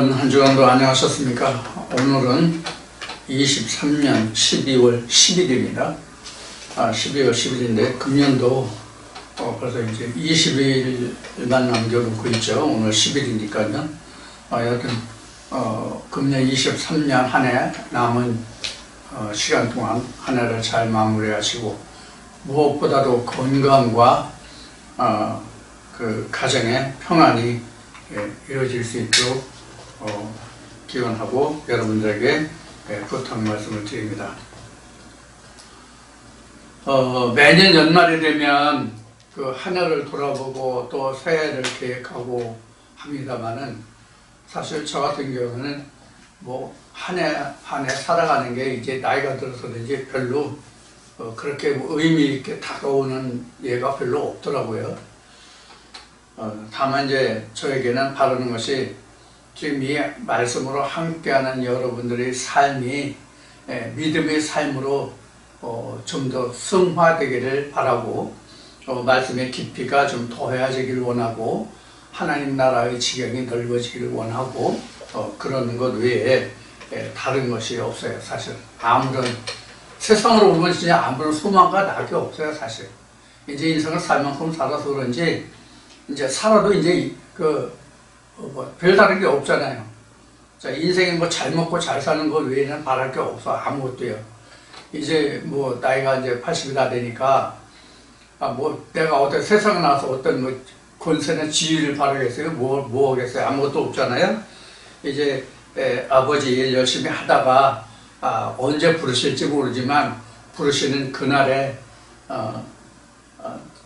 여러분 한 주간도 안녕하셨습니까? 오늘은 23년 12월 10일입니다. 12월 10일인데 금년도 벌써 이제 20일만 남겨놓고 있죠. 오늘 10일이니까요. 여하튼 금년 23년 한 해 남은 시간 동안 한 해를 잘 마무리하시고 무엇보다도 건강과 그 가정의 평안이 이루어질 수 있도록 기원하고 여러분들에게 부탁 말씀을 드립니다. 매년 연말이 되면 그 한 해를 돌아보고 또 새해를 계획하고 합니다만은 사실 저 같은 경우는 뭐 한 해 한 해 살아가는 게 이제 나이가 들어서든지 별로 그렇게 뭐 의미 있게 다가오는 예가 별로 없더라고요. 다만 이제 저에게는 바라는 것이 지금 이 말씀으로 함께하는 여러분들의 삶이 믿음의 삶으로 좀 더 승화되기를 바라고 말씀의 깊이가 좀 더해지기를 원하고 하나님 나라의 지경이 넓어지기를 원하고 그러는 것 외에 다른 것이 없어요. 사실 아무런 세상으로 보면 진짜 아무런 소망과 낙이 없어요. 사실 이제 인생을 살 만큼 살아서 그런지 이제 살아도 이제 별다른 게 없잖아요. 자, 인생이 뭐 잘 먹고 잘 사는 것 외에는 바랄 게 없어. 아무것도요. 이제 뭐 나이가 이제 80이 다 되니까 뭐 내가 어떤 세상에 나와서 어떤 뭐 권세나 지위를 바라겠어요? 뭐 하겠어요? 아무것도 없잖아요. 이제 아버지 일 열심히 하다가 언제 부르실지 모르지만 부르시는 그날에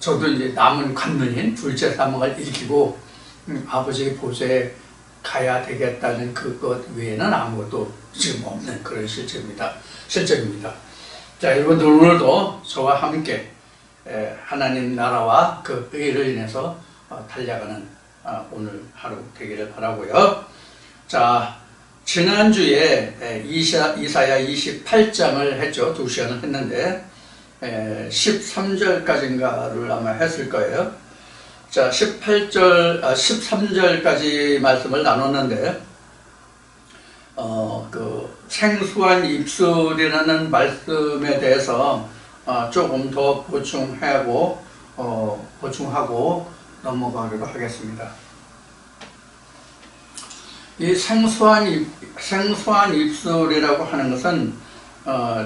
저도 이제 남은 관문인 둘째 사명을 일으키고 아버지의 보좌에 가야 되겠다는 그것 외에는 아무것도 지금 없는 그런 실정입니다. 자, 여러분들 오늘도 저와 함께 하나님 나라와 그 의를 인해서 달려가는 오늘 하루 되기를 바라고요. 자, 지난주에 이사야 28장을 했죠. 2시간을 했는데 13절까지인가를 아마 했을 거예요. 자, 13절까지 말씀을 나눴는데, 그 생수한 입술이라는 말씀에 대해서 조금 더 보충하고 넘어가기로 하겠습니다. 이 생수한 입술이라고 하는 것은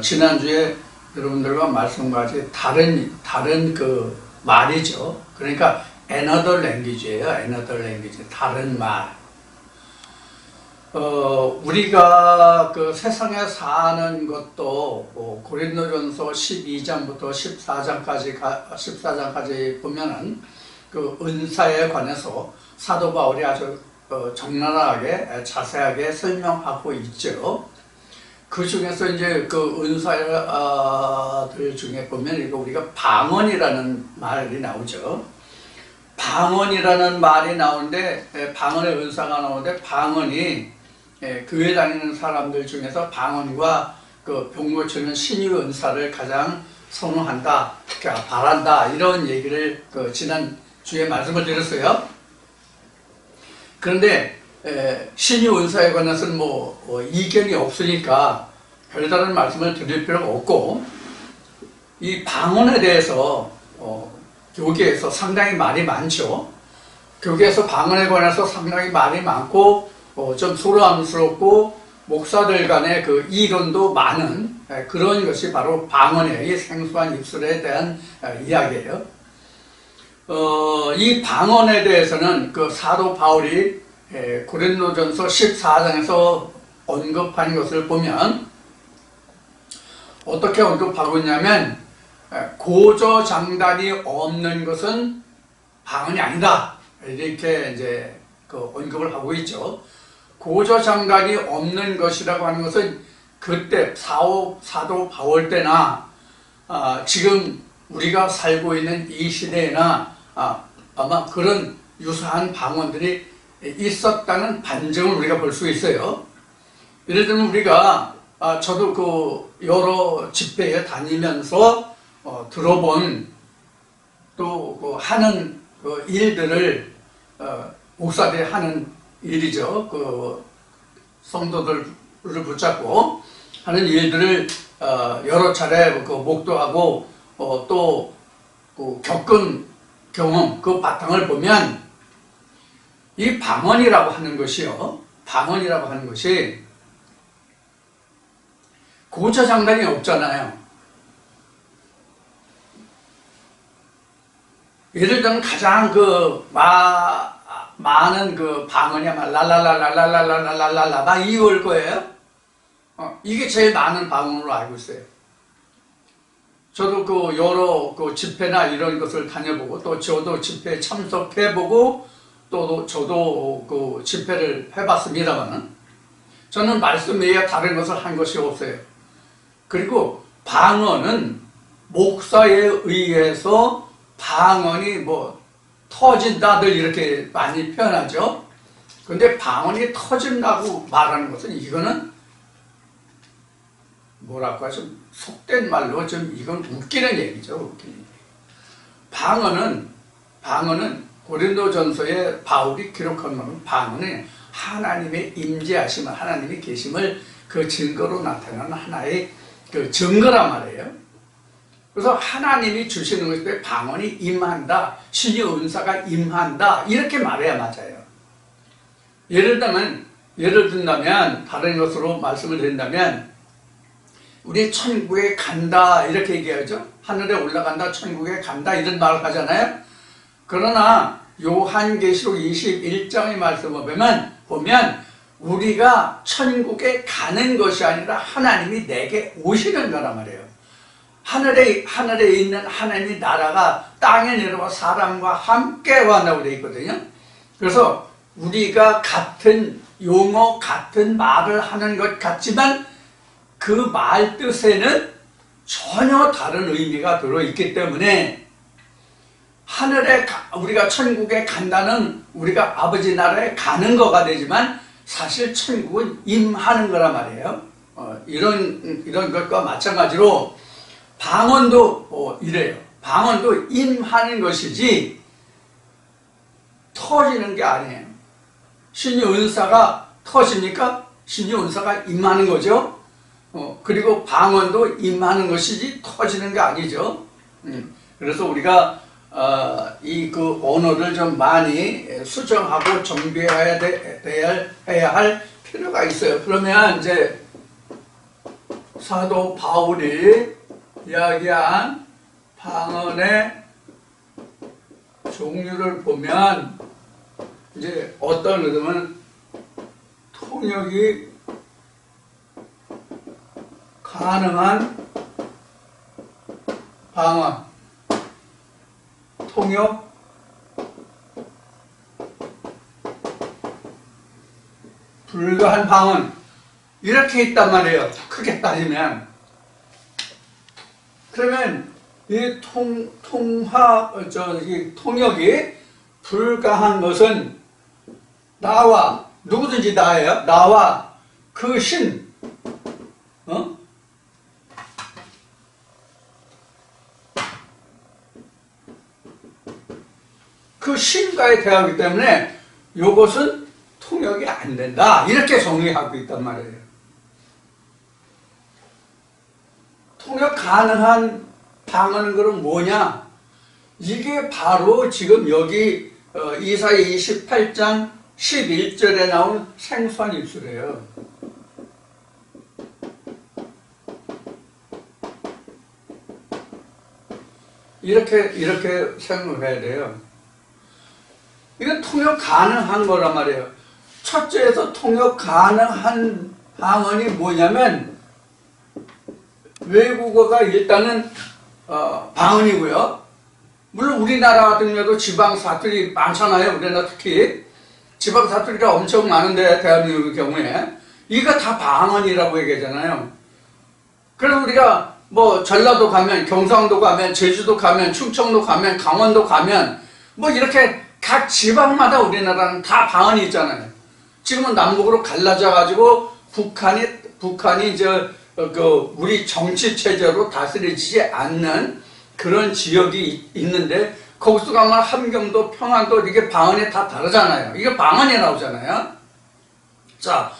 지난주에 여러분들과 말씀과 같이 다른 그 말이죠. 그러니까 another language예요. another language. 다른 말. 우리가 그 세상에 사는 것도 고린도전서 12장부터 14장까지 보면은 그 은사에 관해서 사도 바울이 아주 적나라하게 자세하게 설명하고 있죠. 그 중에서 이제 그 은사들 중에 보면 이거 우리가 방언이라는 말이 나오죠. 방언이라는 말이 나오는데 방언의 은사가 나오는데 방언이 교회 다니는 사람들 중에서 방언과 그 병 고치는 신유 은사를 가장 선호한다, 바란다 이런 얘기를 그 지난 주에 말씀을 드렸어요. 그런데 신유 은사에 관해서는 뭐 이견이 없으니까 별다른 말씀을 드릴 필요가 없고 이 방언에 대해서 교계에서 상당히 말이 많죠. 교계에서 방언에 관해서 상당히 말이 많고 좀 소란스럽고 목사들 간의 그 이론도 많은 그런 것이 바로 방언의 이 생수한 입술에 대한 이야기예요. 이 방언에 대해서는 그 사도 바울이 고린도전서 14장에서 언급한 것을 보면 어떻게 언급하고 있냐면 고저장단이 없는 것은 방언이 아니다 이렇게 이제 그 언급을 하고 있죠. 고저장단이 없는 것이라고 하는 것은 그때 사도 바울 때나 지금 우리가 살고 있는 이 시대에나 아마 그런 유사한 방언들이 있었다는 반증을 우리가 볼 수 있어요. 예를 들면 우리가 저도 그 여러 집회에 다니면서 들어본 또 그 하는 그 일들을 목사들이 하는 일이죠. 성도들을 붙잡고 하는 일들을 여러 차례 목도하고 또 겪은 경험, 그 바탕을 보면 이 방언이라고 하는 것이요, 방언이라고 하는 것이 고처장단이 없잖아요. 예를 들면 가장 많은 방언이 아마 랄랄랄랄랄랄랄랄랄라 이걸 거예요. 이게 제일 많은 방언으로 알고 있어요. 저도 여러 집회나 이런 것을 다녀보고 또 저도 집회에 참석해보고 또 저도 집회를 해봤습니다만은 저는 말씀 외에 다른 것을 한 것이 없어요. 그리고 방언은 목사에 의해서 방언이 터진다들 이렇게 많이 표현하죠. 근데 방언이 터진다고 말하는 것은 이거는 뭐랄까 좀 속된 말로 좀 이건 웃기는 얘기죠. 웃기는 얘기. 방언은 고린도전서에 바울이 기록한 것은 방언은 하나님의 임재하심을, 하나님의 계심을 그 증거로 나타나는 하나의 증거란 말이에요. 그래서 하나님이 주시는 것에 방언이 임한다, 신의 은사가 임한다 이렇게 말해야 맞아요. 예를 든다면 다른 것으로 말씀을 드린다면 우리 천국에 간다 이렇게 얘기하죠. 하늘에 올라간다, 천국에 간다 이런 말을 하잖아요. 그러나 요한계시록 21장의 말씀을 보면 우리가 천국에 가는 것이 아니라 하나님이 내게 오시는 거란 말이에요. 하늘에 있는 하나님의 나라가 땅에 내려와 사람과 함께 왔다고 되어 있거든요. 그래서 우리가 같은 용어, 같은 말을 하는 것 같지만 그 말 뜻에는 전혀 다른 의미가 들어있기 때문에 우리가 천국에 간다는 우리가 아버지 나라에 가는 거가 되지만 사실 천국은 임하는 거란 말이에요. 이런 것과 마찬가지로 방언도 이래요. 방언도 임하는 것이지 터지는 게 아니에요. 신의 은사가 터집니까? 신의 은사가 임하는 거죠. 그리고 방언도 임하는 것이지 터지는 게 아니죠. 그래서 우리가 이 언어를 좀 많이 수정하고 정비해야 할 필요가 있어요. 그러면 이제 사도 바울이 이야기한 방언의 종류를 보면 이제 어떤 의도는 통역이 가능한 방언, 통역, 불가한 방언 이렇게 있단 말이에요. 크게 따지면. 그러면 이 통역이 불가한 것은 나와 누구든지 나예요. 나와 그 신, 그 신과의 대화이기 때문에 이것은 통역이 안 된다. 이렇게 정의하고 있단 말이에요. 통역 가능한 방언은 그럼 뭐냐? 이게 바로 지금 여기 이사야 28장 11절에 나온 생수한 입술이에요. 이렇게 생각해야 돼요. 이건 통역 가능한 거란 말이에요. 첫째에서 통역 가능한 방언이 뭐냐면 외국어가 일단은 방언이고요. 물론 우리나라 같은 경우도 지방 사투리 많잖아요. 우리나라 특히 지방 사투리가 엄청 많은데 대한민국의 경우에 이거 다 방언이라고 얘기하잖아요. 그래서 우리가 전라도 가면, 경상도 가면, 제주도 가면, 충청도 가면, 강원도 가면 이렇게 각 지방마다 우리나라는 다 방언이 있잖아요. 지금은 남북으로 갈라져 가지고 북한이 이제 우리 정치 체제로 다스려지지 않는 그런 지역이 있는데 거기서 가면 함경도, 평안도 이게 방언이 다 다르잖아요. 이게 방언이 나오잖아요. 자,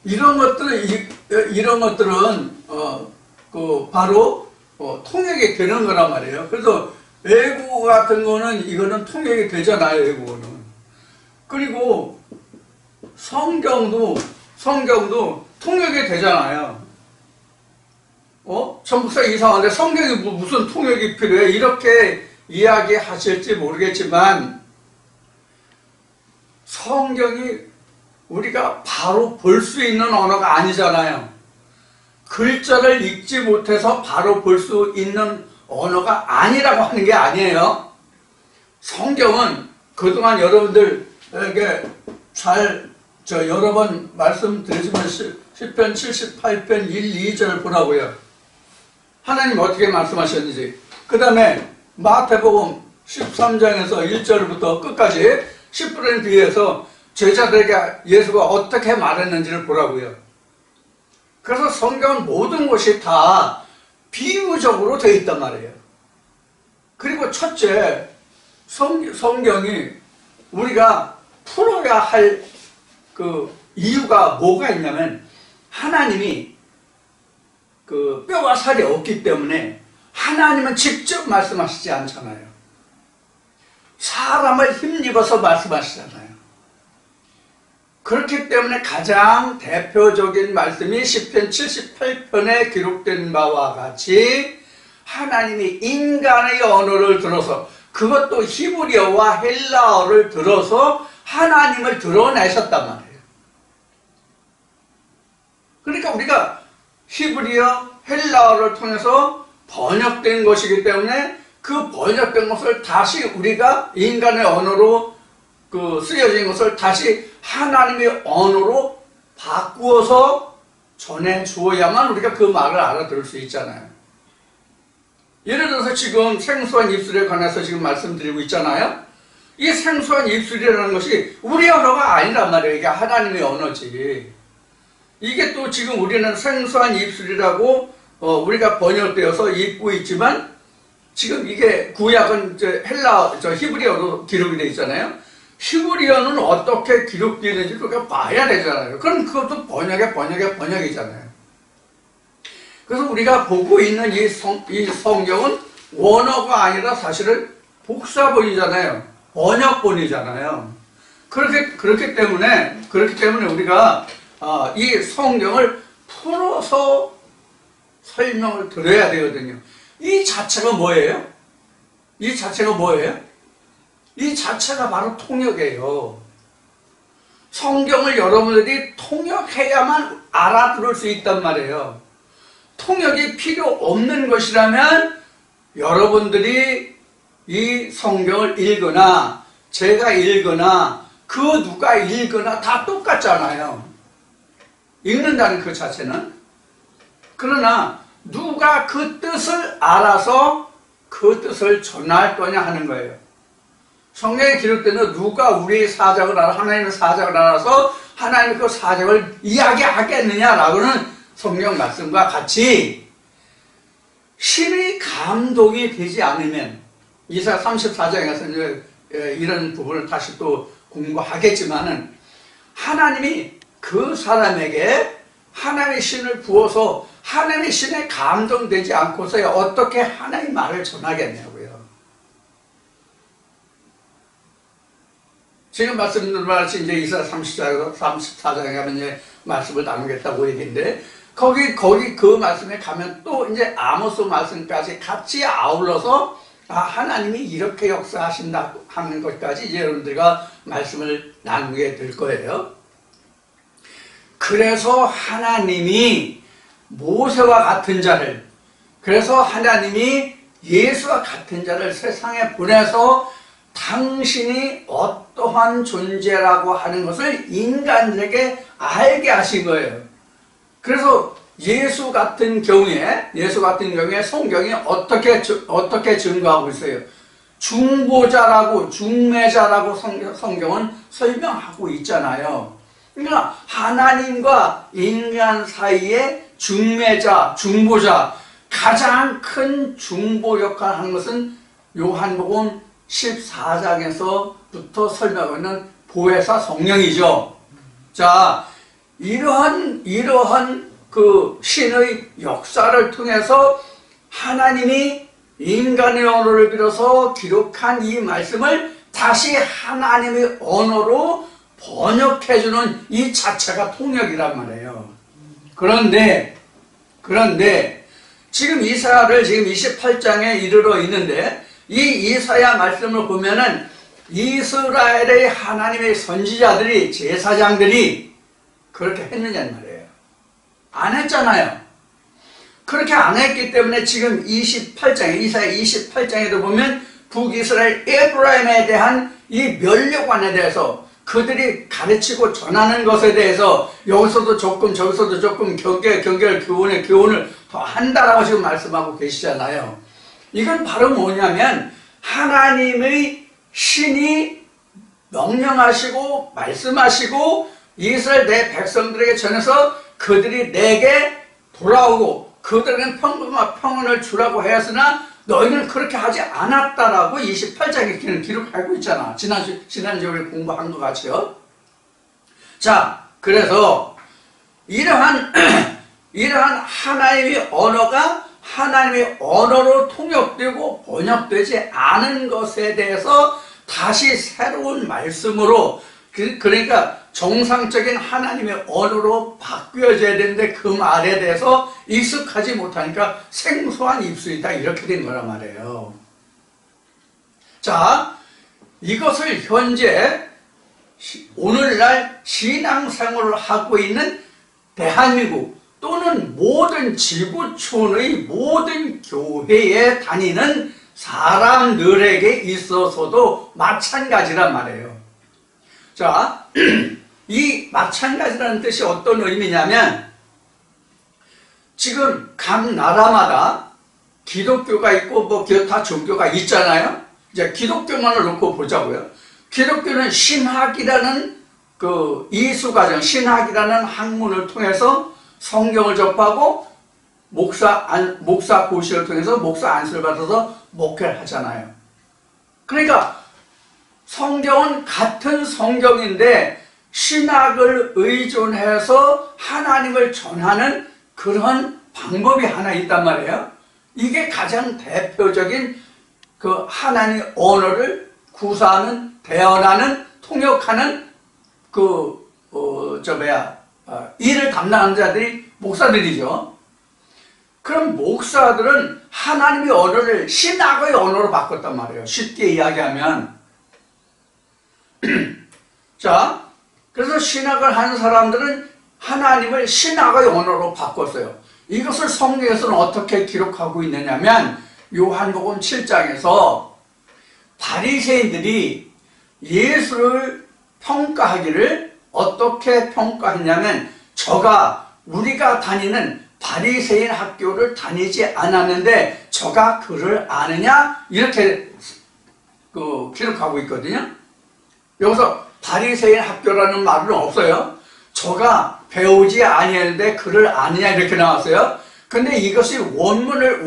이런 것들은 바로 통역이 되는 거란 말이에요. 그래서 외국어 같은 거는 이거는 통역이 되잖아요, 외국어는. 그리고 성경도 통역이 되잖아요. 전국사 이상한데 성경이 무슨 통역이 필요해? 이렇게 이야기하실지 모르겠지만 성경이 우리가 바로 볼 수 있는 언어가 아니잖아요. 글자를 읽지 못해서 바로 볼 수 있는 언어가 아니라고 하는 게 아니에요. 성경은 그동안 여러분들에게 여러 번 말씀드리지만 시편 78편 1, 2절 보라고요. 하나님 어떻게 말씀하셨는지. 그 다음에 마태복음 13장에서 1절부터 끝까지 10분의 뒤에서 제자들에게 예수가 어떻게 말했는지를 보라고요. 그래서 성경은 모든 것이 다 비유적으로 되어 있단 말이에요. 그리고 첫째, 성경이 우리가 풀어야 할 이유가 뭐가 있냐면 하나님이 뼈와 살이 없기 때문에 하나님은 직접 말씀하시지 않잖아요. 사람을 힘입어서 말씀하시잖아요. 그렇기 때문에 가장 대표적인 말씀이 시편 78편에 기록된 바와 같이 하나님이 인간의 언어를 들어서, 그것도 히브리어와 헬라어를 들어서 하나님을 드러내셨단 말이에요. 그러니까 우리가 히브리어, 헬라어를 통해서 번역된 것이기 때문에 그 번역된 것을 다시 우리가 인간의 언어로 쓰여진 것을 다시 하나님의 언어로 바꾸어서 전해주어야만 우리가 그 말을 알아들을 수 있잖아요. 예를 들어서 지금 생수한 입술에 관해서 지금 말씀드리고 있잖아요. 이 생수한 입술이라는 것이 우리 언어가 아니란 말이에요. 이게 하나님의 언어지. 이게 또 지금 우리는 생수한 입술이라고 우리가 번역되어서 읽고 있지만 지금 이게 구약은 히브리어로 기록이 되어 있잖아요. 히브리어는 어떻게 기록되는지 우리가 봐야 되잖아요. 그럼 그것도 번역이잖아요. 그래서 우리가 보고 있는 이 성경은 원어가 아니라 사실은 복사본이잖아요. 번역본이잖아요. 그렇기 때문에 우리가 이 성경을 풀어서 설명을 드려야 되거든요. 이 자체가 뭐예요? 이 자체가 바로 통역이에요. 성경을 여러분들이 통역해야만 알아들을 수 있단 말이에요. 통역이 필요 없는 것이라면 여러분들이 이 성경을 읽거나 제가 읽거나 그 누가 읽거나 다 똑같잖아요. 읽는다는 그 자체는. 그러나 누가 그 뜻을 알아서 그 뜻을 전할 거냐 하는 거예요. 성경에 기록되는 누가 우리의 사정을 알아, 하나님의 사정을 알아서 하나님의 그 사정을 이야기하겠느냐라고는 성경 말씀과 같이 신의 감동이 되지 않으면, 이사야 34장에서 이제 이런 부분을 다시 또 공부하겠지만은, 하나님이 그 사람에게 하나님의 신을 부어서 하나님의 신에 감동되지 않고서야 어떻게 하나님의 말을 전하겠냐고요. 지금 말씀드린 말씀 이제 이사야 34장에 가면 이제 말씀을 나누겠다고 얘기인데, 거기 그 말씀에 가면 또 이제 아모스 말씀까지 같이 아울러서 하나님이 이렇게 역사하신다 하는 것까지 이제 여러분들과 말씀을 나누게 될 거예요. 그래서 하나님이 모세와 같은 자를, 그래서 하나님이 예수와 같은 자를 세상에 보내서 당신이 어떠한 존재라고 하는 것을 인간들에게 알게 하신 거예요. 그래서 예수 같은 경우에 성경이 어떻게 증거하고 있어요? 중보자라고, 중매자라고 성경은 설명하고 있잖아요. 그러니까 하나님과 인간 사이에 중매자, 중보자, 가장 큰 중보 역할을 하는 것은 요한복음 14장에서부터 설명하고 있는 보혜사 성령이죠. 자, 이러한 그 신의 역사를 통해서 하나님이 인간의 언어를 빌어서 기록한 이 말씀을 다시 하나님의 언어로 번역해주는 이 자체가 통역이란 말이에요. 그런데 지금 이사야를 지금 28장에 이르러 있는데 이 이사야 말씀을 보면은 이스라엘의 하나님의 선지자들이 제사장들이 그렇게 했느냐는 말이에요. 안 했잖아요. 그렇게 안 했기 때문에 지금 28장에 이사야 28장에도 보면 북이스라엘 에브라임에 대한 이 멸류관에 대해서 그들이 가르치고 전하는 것에 대해서 여기서도 조금 저기서도 조금 경계를 교훈을 더 한다라고 지금 말씀하고 계시잖아요. 이건 바로 뭐냐면 하나님의 신이 명령하시고 말씀하시고 이스라엘 내 백성들에게 전해서 그들이 내게 돌아오고 그들에게 평안을 주라고 하였으나 너희는 그렇게 하지 않았다라고 28장에 기록하고 있잖아. 지난주에 우리 공부한 것 같이요. 자, 그래서 이러한 하나님의 언어가 하나님의 언어로 통역되고 번역되지 않은 것에 대해서 다시 새로운 말씀으로 그러니까 정상적인 하나님의 언어로 바뀌어져야 되는데 그 말에 대해서 익숙하지 못하니까 생소한 입술이다 이렇게 된 거란 말이에요. 자, 이것을 현재 오늘날 신앙생활을 하고 있는 대한민국 또는 모든 지구촌의 모든 교회에 다니는 사람들에게 있어서도 마찬가지란 말이에요. 자, 이 마찬가지라는 뜻이 어떤 의미냐면 지금 각 나라마다 기독교가 있고 뭐 기타 종교가 있잖아요. 이제 기독교만을 놓고 보자고요. 기독교는 신학이라는 그 이수과정, 신학이라는 학문을 통해서 성경을 접하고 목사 고시를 통해서 목사 안수를 받아서 목회를 하잖아요. 그러니까 성경은 같은 성경인데 신학을 의존해서 하나님을 전하는 그런 방법이 하나 있단 말이에요. 이게 가장 대표적인 그 하나님의 언어를 구사하는, 대언하는, 통역하는 일을 담당하는 자들이 목사들이죠. 그럼 목사들은 하나님의 언어를 신학의 언어로 바꿨단 말이에요. 쉽게 이야기하면. 자, 그래서 신학을 하는 사람들은 하나님을 신학의 언어로 바꿨어요. 이것을 성경에서는 어떻게 기록하고 있느냐면 요한복음 7장에서 바리새인들이 예수를 평가하기를 어떻게 평가했냐면 저가 우리가 다니는 바리새인 학교를 다니지 않았는데 저가 그를 아느냐 이렇게 기록하고 있거든요. 여기서 바리새인 학교라는 말은 없어요. 저가 배우지 아니했는데 그를 아느냐 이렇게 나왔어요. 근데 이것이 원문을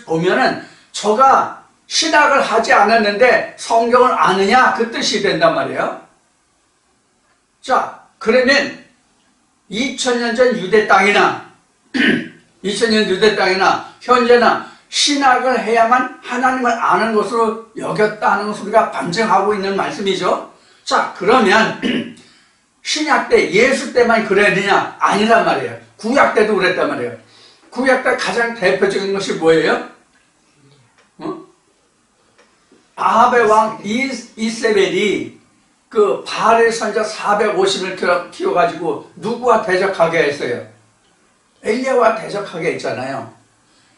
보면은 저가 신학을 하지 않았는데 성경을 아느냐 그 뜻이 된단 말이에요. 자, 그러면 2000년 전 유대 땅이나 2000년 유대 땅이나 현재나 신학을 해야만 하나님을 아는 것으로 여겼다는 것을 우리가 반증하고 있는 말씀이죠. 자, 그러면 신약 때 예수 때만 그랬느냐? 아니란 말이에요. 구약 때도 그랬단 말이에요. 구약 때 가장 대표적인 것이 뭐예요? 아합의 왕 이세벨이 그 바알의 선자 450을 키워가지고 누구와 대적하게 했어요? 엘리야와 대적하게 했잖아요.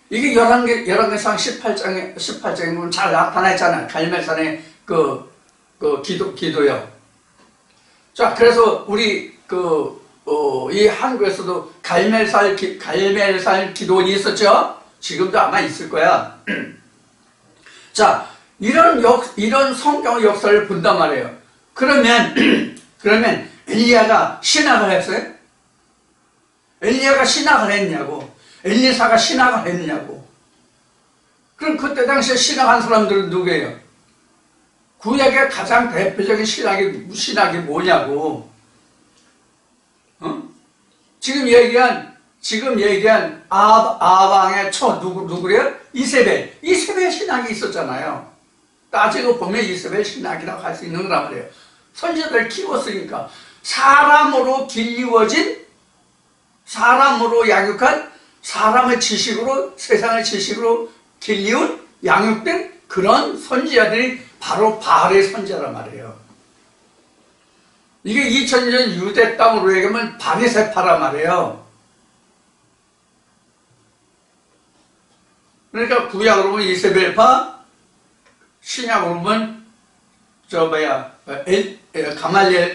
이게 열왕기상 18장에 보면 잘 나타나 있잖아요. 갈멜산의 기도요. 자, 그래서 우리 이 한국에서도 갈멜산 기도원이 있었죠. 지금도 아마 있을 거야. 자, 이런 성경의 역사를 본단 말이에요. 그러면 엘리야가 신학을 했어요? 엘리야가 신학을 했냐고? 엘리사가 신학을 했냐고? 그럼 그때 당시에 신학한 사람들은 누구예요? 구약의 가장 대표적인 신학이 뭐냐고? 지금 얘기한 아방의 누구래요? 이세벨 신학이 있었잖아요. 따지고 보면 이세벨 신학이라고 할 수 있는 거란 말이에요. 선지자들 키웠으니까. 사람으로 길리워진, 사람으로 양육한, 사람의 지식으로, 세상의 지식으로 길리운, 양육된 그런 선지자들이 바로 바알의 선지자란 말이에요. 이게 2000년 유대 땅으로 얘기하면 바리새파란 말이에요. 그러니까 구약으로 보면 이세벨파, 신약으로 보면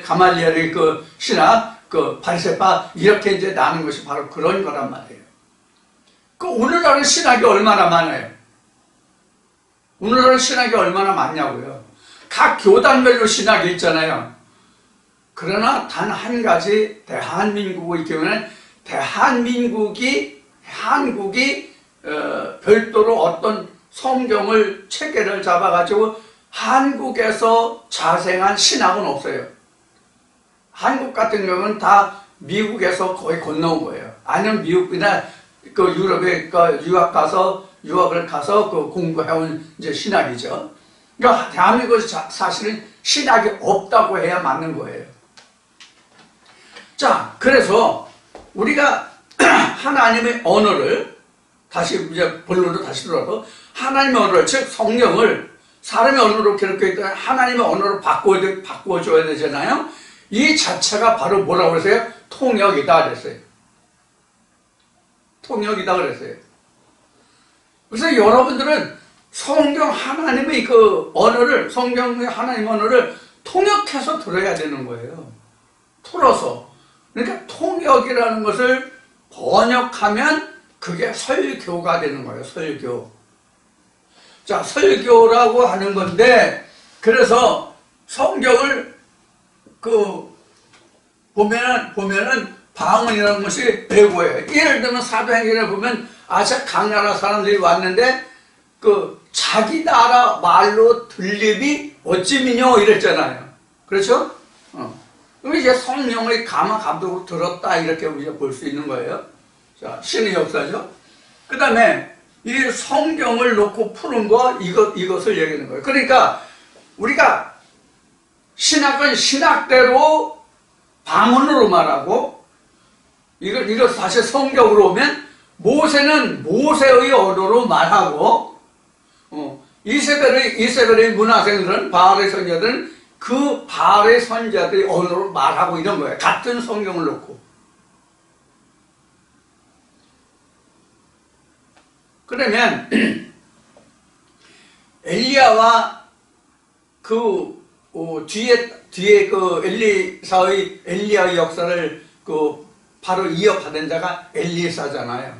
가말리엘의 그 신학, 그 바리새파 이렇게 이제 나는 것이 바로 그런 거란 말이에요. 그 오늘날의 신학이 얼마나 많아요? 오늘날의 신학이 얼마나 많냐고요. 각 교단별로 신학이 있잖아요. 그러나 단 한 가지 대한민국의 경우는 한국이 별도로 어떤 성경을 체계를 잡아가지고 한국에서 자생한 신학은 없어요. 한국 같은 경우는 다 미국에서 거의 건너온 거예요. 아니면 미국이나 그 유럽에 유학을 가서 그 공부해온 이제 신학이죠. 그러니까 대한민국에서 사실은 신학이 없다고 해야 맞는 거예요. 자, 그래서 우리가 하나님의 언어를 다시 이제 본론으로 다시 들어도 하나님의 언어를, 즉 성경을 사람의 언어로 기록했더니 하나님의 언어로 바꿔줘야 되잖아요. 이 자체가 바로 뭐라고 그랬어요? 통역이다 그랬어요. 통역이다 그랬어요. 그래서 여러분들은 성경 하나님의 그 언어를, 성경의 하나님의 언어를 통역해서 들어야 되는 거예요. 풀어서. 그러니까 통역이라는 것을 번역하면 그게 설교가 되는 거예요. 설교. 자, 설교라고 하는 건데, 그래서 성경을 보면은 방언이라는 것이 배고예요. 예를 들면 사도행전에 보면 각 나라 사람들이 왔는데 자기 나라 말로 들림이 어찌미뇨 이랬잖아요. 그렇죠? 그럼 이제 성령의 감독으로 들었다 이렇게 우리가 볼 수 있는 거예요. 자, 신의 역사죠. 그 다음에 이 성경을 놓고 푸는 이것을 얘기하는 거예요. 그러니까 우리가 신학은 신학대로 방언으로 말하고, 이거 다시 성경으로 오면 모세는 모세의 언어로 말하고, 이세벨의 문화생들은 바알의 선지자들은 그 바알의 선지자들의 언어로 말하고 이런 거예요. 같은 성경을 놓고. 그러면 엘리야와 뒤에 엘리야의 역사를 바로 이어받은 자가 엘리사잖아요.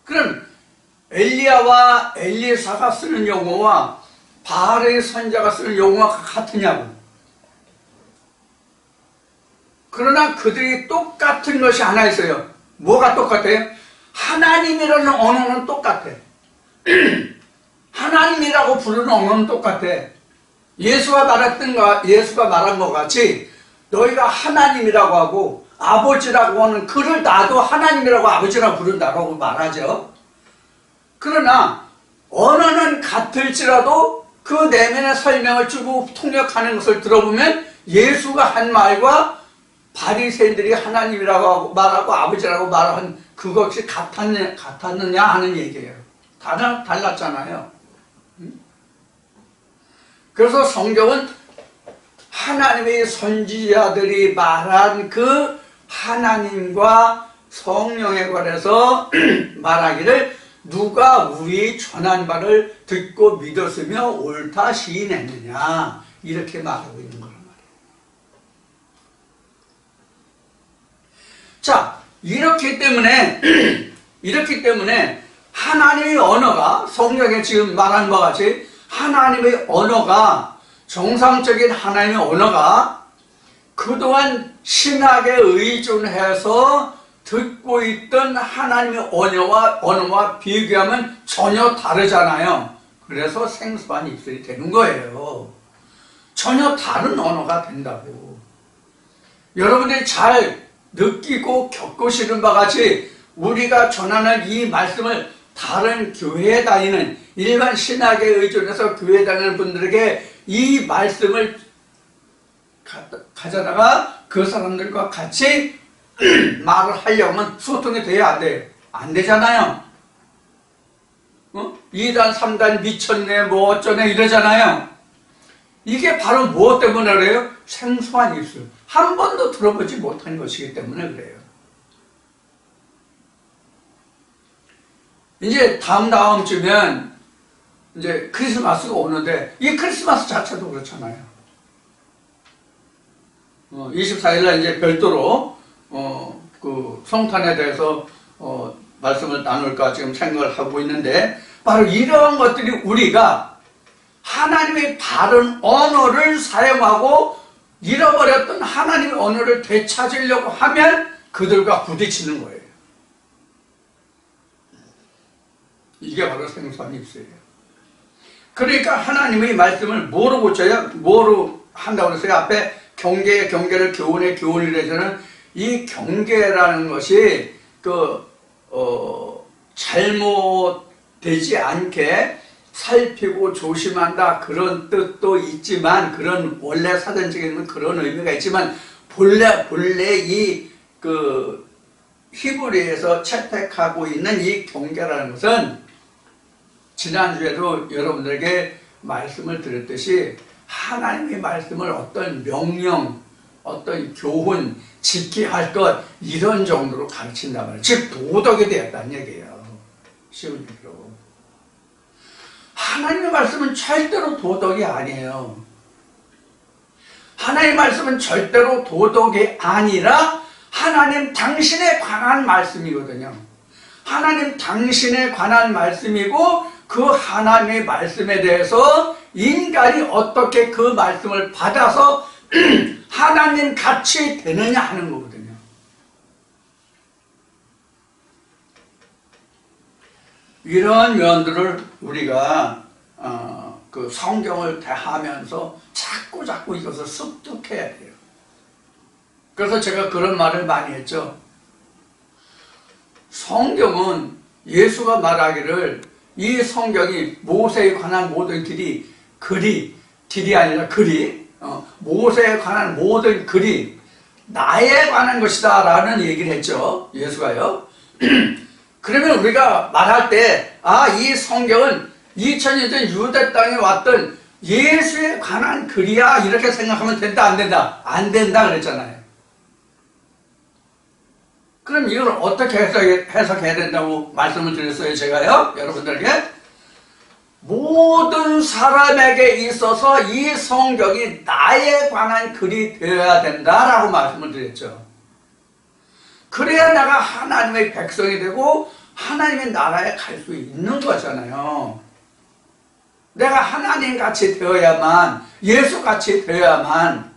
그럼 엘리야와 엘리사가 쓰는 용어와 바알의 선자가 쓰는 용어가 같으냐고. 그러나 그들이 똑같은 것이 하나 있어요. 뭐가 똑같아요? 하나님이라는 언어는 똑같아. 하나님이라고 부르는 언어는 똑같아. 예수가 말한 것 같이 너희가 하나님이라고 하고 아버지라고 하는 그를 나도 하나님이라고 아버지라고 부른다고 말하죠. 그러나 언어는 같을지라도 그 내면의 설명을 주고 통역하는 것을 들어보면 예수가 한 말과 바리새인들이 하나님이라고 말하고 아버지라고 말한 그것이 같았느냐 하는 얘기예요. 달랐잖아요. 그래서 성경은 하나님의 선지자들이 말한 그 하나님과 성령에 관해서 말하기를 누가 우리 전한 바를 듣고 믿었으며 옳다 시인했느냐 이렇게 말하고 있는 거란 말이에요. 자, 이렇기 때문에 하나님의 언어가 성경에 지금 말한 것 같이 하나님의 언어가 정상적인 하나님의 언어가 그동안 신학에 의존해서 듣고 있던 하나님의 언어와 비교하면 전혀 다르잖아요. 그래서 생소한 입술이 되는 거예요. 전혀 다른 언어가 된다고. 여러분들이 잘 느끼고 겪으시는 바 같이 우리가 전하는 이 말씀을 다른 교회에 다니는 일반 신학에 의존해서 교회에 다니는 분들에게 이 말씀을 가져다가 그 사람들과 같이 말을 하려면 소통이 돼야 안 돼요. 안 되잖아요. 2단, 3단 미쳤네, 뭐 어쩌네 이러잖아요. 이게 바로 무엇 때문에 그래요? 생소한 입술. 한 번도 들어보지 못한 것이기 때문에 그래요. 이제 다음 주면 이제 크리스마스가 오는데 이 크리스마스 자체도 그렇잖아요. 24일날 이제 별도로 그 성탄에 대해서 말씀을 나눌까 지금 생각을 하고 있는데 바로 이러한 것들이 우리가 하나님의 다른 언어를 사용하고 잃어버렸던 하나님의 언어를 되찾으려고 하면 그들과 부딪히는 거예요. 이게 바로 생소한 입술이에요. 그러니까 하나님의 말씀을 뭐로 고쳐요? 뭐로 한다고 그랬어요? 앞에 경계의 경계를 교훈의 교훈이라서는 이 경계라는 것이 잘못되지 않게 살피고 조심한다 그런 뜻도 있지만 그런 원래 사전적인 그런 의미가 있지만 본래 이 히브리에서 채택하고 있는 이 경계라는 것은 지난주에도 여러분들에게 말씀을 드렸듯이 하나님의 말씀을 어떤 명령, 어떤 교훈, 지켜야 할 것 이런 정도로 가르친단 말이에요. 즉 도덕이 되었다는 얘기예요. 쉬운 얘기로. 하나님의 말씀은 절대로 도덕이 아니에요. 하나님의 말씀은 절대로 도덕이 아니라 하나님 당신에 관한 말씀이거든요. 하나님 당신에 관한 말씀이고 그 하나님의 말씀에 대해서 인간이 어떻게 그 말씀을 받아서 하나님 같이 되느냐 하는 거거든요. 이런 면들을 우리가 그 성경을 대하면서 자꾸 이것을 습득해야 돼요. 그래서 제가 그런 말을 많이 했죠. 성경은 예수가 말하기를 이 성경이 모세에 관한 모든 길이 아니라 모세에 관한 모든 글이 나에 관한 것이다 라는 얘기를 했죠. 예수가요. 그러면 우리가 말할 때 이 성경은 2000년 전 유대 땅에 왔던 예수에 관한 글이야 이렇게 생각하면 된다 안 된다? 안 된다 그랬잖아요. 그럼 이걸 어떻게 해석해야 된다고 말씀을 드렸어요 제가요? 여러분들에게 모든 사람에게 있어서 이 성경이 나에 관한 글이 되어야 된다라고 말씀을 드렸죠. 그래야 내가 하나님의 백성이 되고 하나님의 나라에 갈 수 있는 거잖아요. 내가 하나님같이 되어야만, 예수같이 되어야만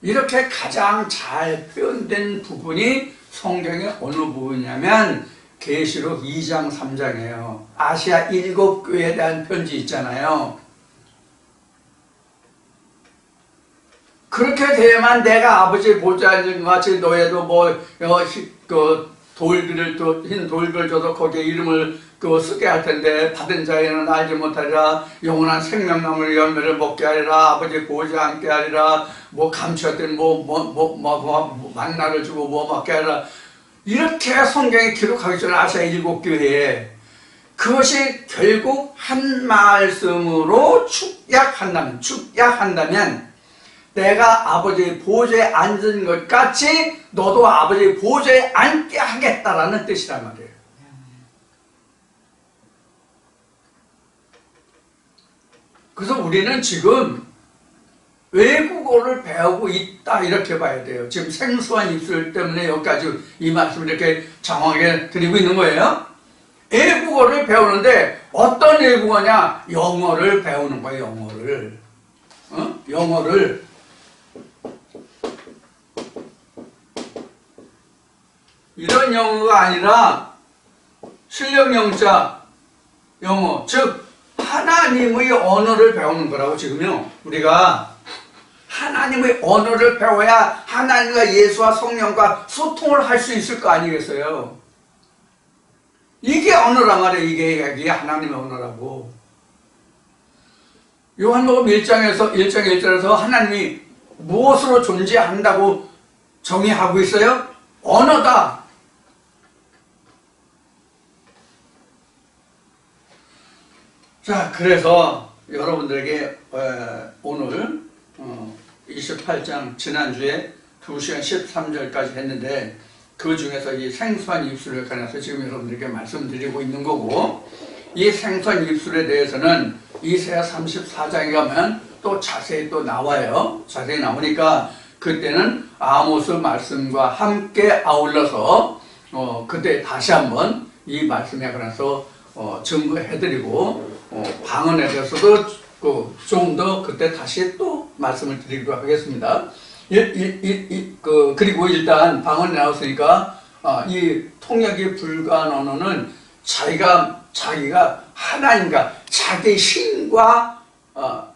이렇게 가장 잘 표현된 부분이 성경의 어느 부분이냐면 계시록 2장 3장이에요. 아시아 7교회에 대한 편지 있잖아요. 그렇게 돼야만 내가 아버지 보좌 앉은 것 같이 너희도 흰 돌들을 줘서 거기에 이름을 쓰게 할 텐데 받은 자에는 알지 못하리라. 영원한 생명나무의 열매를 먹게 하리라. 아버지 보좌 앉게 하리라. 감추었던 만나를 주고 먹게 하리라. 이렇게 성경에 기록하기 전에 아시아 7교회에 그것이 결국 한 말씀으로 축약한다면 내가 아버지의 보좌에 앉은 것 같이 너도 아버지의 보좌에 앉게 하겠다라는 뜻이란 말이에요. 그래서 우리는 지금 외국어를 배우고 있다 이렇게 봐야 돼요. 지금 생소한 입술 때문에 여기까지 이 말씀을 이렇게 장황하게 드리고 있는 거예요. 외국어를 배우는데 어떤 외국어냐? 영어를 배우는 거예요. 영어를 이런 영어가 아니라 실력영자 영어, 즉 하나님의 언어를 배우는 거라고. 지금요 우리가 하나님의 언어를 배워야 하나님과 예수와 성령과 소통을 할 수 있을 거 아니겠어요? 이게 언어란 말이에요. 이게 하나님의 언어라고. 요한복음 1장에서 1장 1절에서 하나님이 무엇으로 존재한다고 정의하고 있어요? 언어다. 자, 그래서 여러분들에게 오늘 28장 지난주에 2시간 13절까지 했는데 그 중에서 이 생수한 입술에 관해서 지금 여러분들에게 말씀드리고 있는 거고, 이 생수한 입술에 대해서는 이사야 34장에 가면 또 자세히 또 나와요. 자세히 나오니까 그때는 아모스 말씀과 함께 아울러서 그때 다시 한번 이 말씀에 관해서 증거해드리고 방언에 대해서도 좀 더 그때 다시 또 말씀을 드리도록 하겠습니다. 그리고 일단 방언에 나왔으니까 이 통역이 불가한 언어는 자기가 하나님과 자기 신과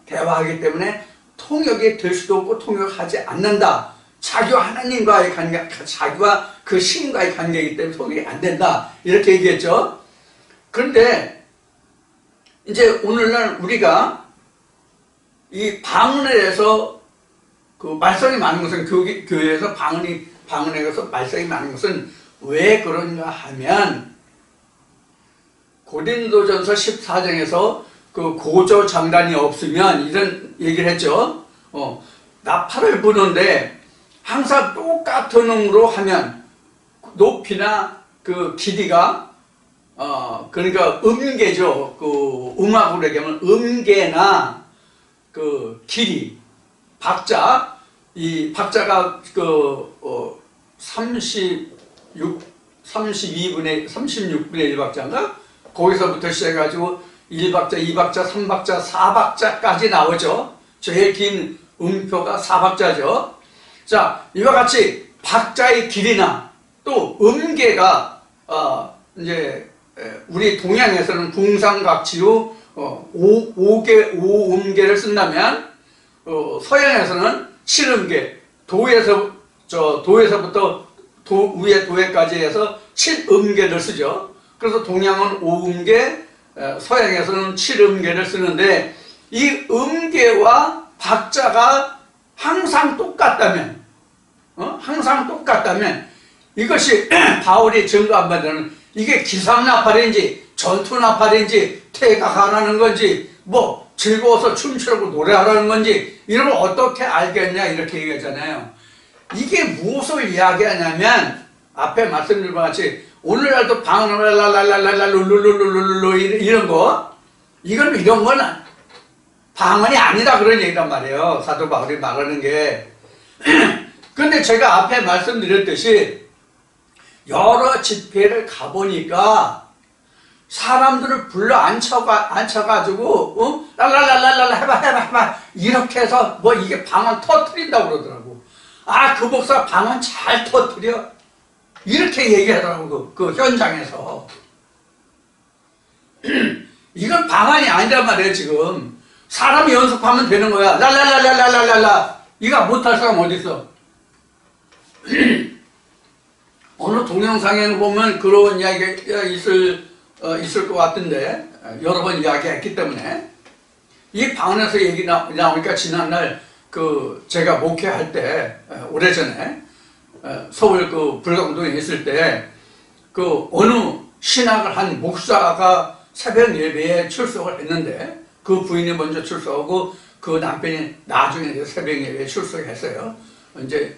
대화하기 때문에 통역이 될 수도 없고 통역하지 않는다. 자기와 하나님과의 관계, 자기와 그 신과의 관계이기 때문에 통역이 안 된다. 이렇게 얘기했죠. 그런데 이제 오늘날 우리가 이 방언에 대해서 그 말썽이 많은 것은 교회에서 방언에 대해서 말썽이 많은 것은 왜 그런가 하면 고린도전서 14장에서 그 고조 장단이 없으면 이런 얘기를 했죠. 나팔을 부는데 항상 똑같은 음으로 하면 높이나 그 길이가 그러니까 음계죠. 그 음악으로 얘기하면 음계나 그 길이 박자, 이 박자가 36분의 1박자인가? 거기서부터 시작해가지고 1박자, 2박자, 3박자, 4박자까지 나오죠. 제일 긴 음표가 4박자죠. 자, 이와 같이 박자의 길이나 또 음계가 이제 우리 동양에서는 궁상각치로 5음계를 쓴다면 서양에서는 7음계, 도에서부터 위에 도에까지 해서 7음계를 쓰죠. 그래서 동양은 5음계, 서양에서는 7음계를 쓰는데 이 음계와 박자가 항상 똑같다면 이것이 바울이 증거한 바는 이게 기상나팔인지 전투나팔인지 태각하라는 건지 뭐 즐거워서 춤추라고 노래하라는 건지 이런 걸 어떻게 알겠냐 이렇게 얘기하잖아요. 이게 무엇을 이야기하냐면 앞에 말씀드린 것 같이 오늘날도 방언을 랄랄랄랄랄룰룰룰룰룰 이런 거 이런 건 방언이 아니다 그런 얘기란 말이에요. 사도 바울이 말하는 게. 근데 제가 앞에 말씀드렸듯이 여러 집회를 가보니까 사람들을 불러 앉혀가지고 랄랄랄랄랄 해봐 이렇게 해서 뭐 이게 방언 터뜨린다고 그러더라고. 그 목사 방언 잘 터뜨려 이렇게 얘기하더라고. 그 현장에서. 이건 방언이 아니란 말이에요. 지금 사람이 연습하면 되는 거야. 랄랄랄랄랄랄라 이거 못할 사람 어디 있어? 어느 동영상에 보면 그런 이야기가 있을 것 같은데 여러 번 이야기했기 때문에 이 방언에서 얘기 나오니까 지난날 제가 목회할 때 오래전에 서울 불광동에 있을 때 어느 신학을 한 목사가 새벽 예배에 출석을 했는데 그 부인이 먼저 출석하고 그 남편이 나중에 새벽 예배에 출석했어요. 이제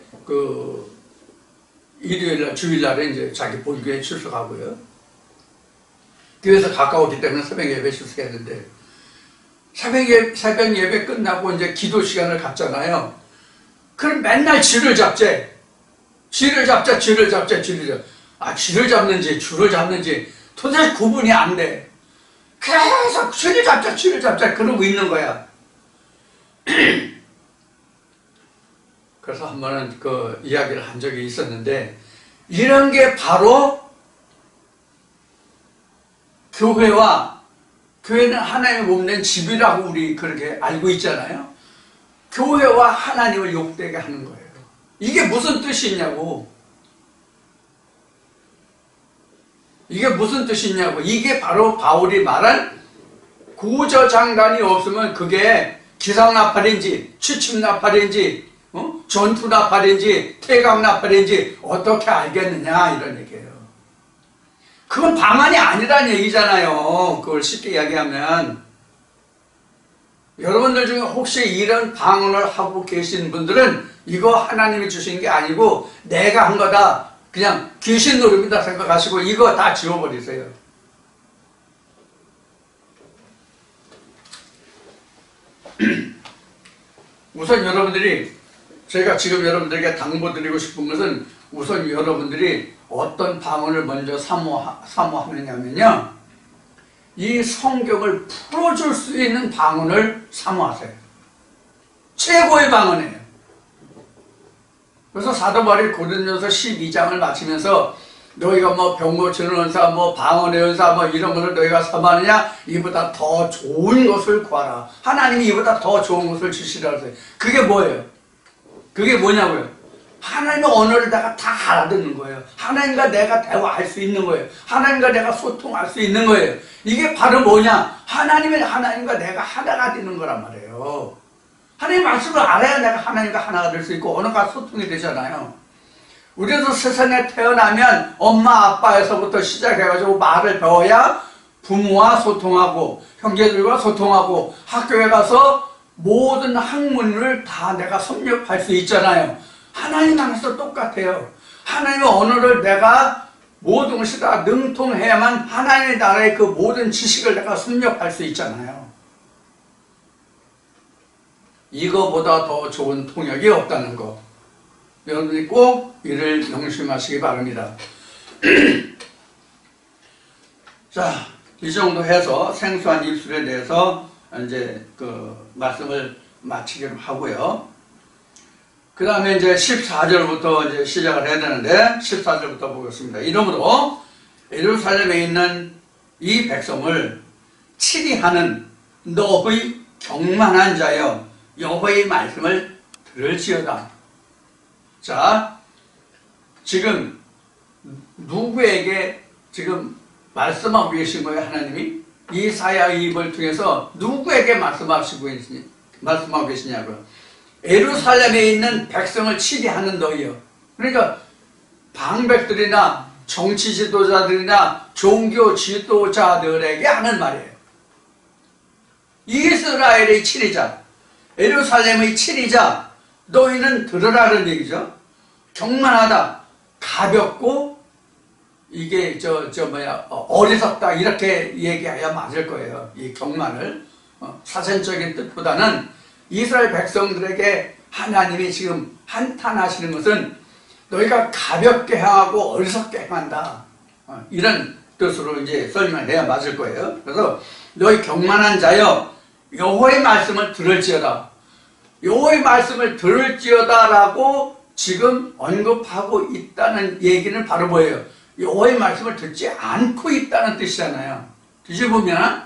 일요일날 주일날에 이제 자기 본교에 출석하고요. 교회에서 가까웠기 때문에 새벽 예배에 출석했는데 새벽 예배 끝나고 이제 기도 시간을 갖잖아요. 그럼 맨날 쥐를 잡재. 쥐를 잡는지 줄을 잡는지 도대체 구분이 안 돼. 계속 쥐를 잡자 그러고 있는 거야. 그래서 한 번은 이야기를 한 적이 있었는데 이런 게 바로 교회는 하나님의 몸된 집이라고 우리 그렇게 알고 있잖아요. 교회와 하나님을 욕되게 하는 거예요. 이게 무슨 뜻이냐고. 이게 무슨 뜻이냐고. 이게 바로 바울이 말한 고저장단이 없으면 그게 기상나팔인지 취침나팔인지 전투나팔인지 태강나팔인지 어떻게 알겠느냐 이런 얘기예요. 그건 방언이 아니란 얘기잖아요. 그걸 쉽게 이야기하면. 여러분들 중에 혹시 이런 방언을 하고 계신 분들은 이거 하나님이 주신 게 아니고 내가 한 거다, 그냥 귀신 노름이다 생각하시고 이거 다 지워버리세요. 우선 여러분들이, 제가 지금 여러분들에게 당부드리고 싶은 것은 우선 여러분들이 어떤 방언을 먼저 사모하느냐면요, 이 성경을 풀어줄 수 있는 방언을 사모하세요. 최고의 방언이에요. 그래서 사도 바울이 고린도서 12장을 마치면서 너희가 뭐 병 고치는 은사, 뭐 방언의 은사, 뭐 이런 것을 너희가 사모하느냐? 이보다 더 좋은 것을 구하라. 하나님이 이보다 더 좋은 것을 주시라 하세요. 그게 뭐예요? 그게 뭐냐고요? 하나님의 언어를 내가 다 알아듣는 거예요. 하나님과 내가 대화할 수 있는 거예요. 하나님과 내가 소통할 수 있는 거예요. 이게 바로 뭐냐? 하나님과 내가 하나가 되는 거란 말이에요. 하나님의 말씀을 알아야 내가 하나님과 하나가 될 수 있고 언어가 소통이 되잖아요. 우리도 세상에 태어나면 엄마 아빠에서부터 시작해가지고 말을 배워야 부모와 소통하고 형제들과 소통하고 학교에 가서 모든 학문을 다 내가 섭렵할 수 있잖아요. 하나님 안에서 똑같아요. 하나님의 언어를 내가 모든 것이 다 능통해야만 하나님의 나라의 그 모든 지식을 내가 섭렵할 수 있잖아요. 이거보다 더 좋은 통역이 없다는 거, 여러분이 꼭 이를 명심하시기 바랍니다. 자, 이 정도 해서 생소한 입술에 대해서 이제 그 말씀을 마치기로 하고요. 그 다음에 이제 14절부터 이제 시작을 해야 되는데, 14절부터 보겠습니다. 이러므로 예루살렘에 있는 이 백성을 치리하는 너의 경만한 자여 여호와의 말씀을 들을지어다. 자, 지금 누구에게 지금 말씀하고 계신 거예요? 하나님이 이사야의 입을 통해서 누구에게 말씀하고 계시냐고요? 예루살렘에 있는 백성을 치리하는 너희요. 그러니까 방백들이나 정치 지도자들이나 종교 지도자들에게 하는 말이에요. 이스라엘의 치리자, 예루살렘의 치리자, 너희는 들으라는 얘기죠. 경만하다, 가볍고 이게 어리석다 이렇게 얘기해야 맞을 거예요. 이 경만을 사전적인 뜻보다는 이스라엘 백성들에게 하나님이 지금 한탄하시는 것은 너희가 가볍게 행하고 어리석게 행한다, 이런 뜻으로 이제 설명을 해야 맞을 거예요. 그래서 너희 경만한 자여 여호와의 말씀을 들을지어다. 여호와의 말씀을 들을지어다라고 지금 언급하고 있다는 얘기는 바로 뭐예요? 여호와의 말씀을 듣지 않고 있다는 뜻이잖아요. 뒤집으면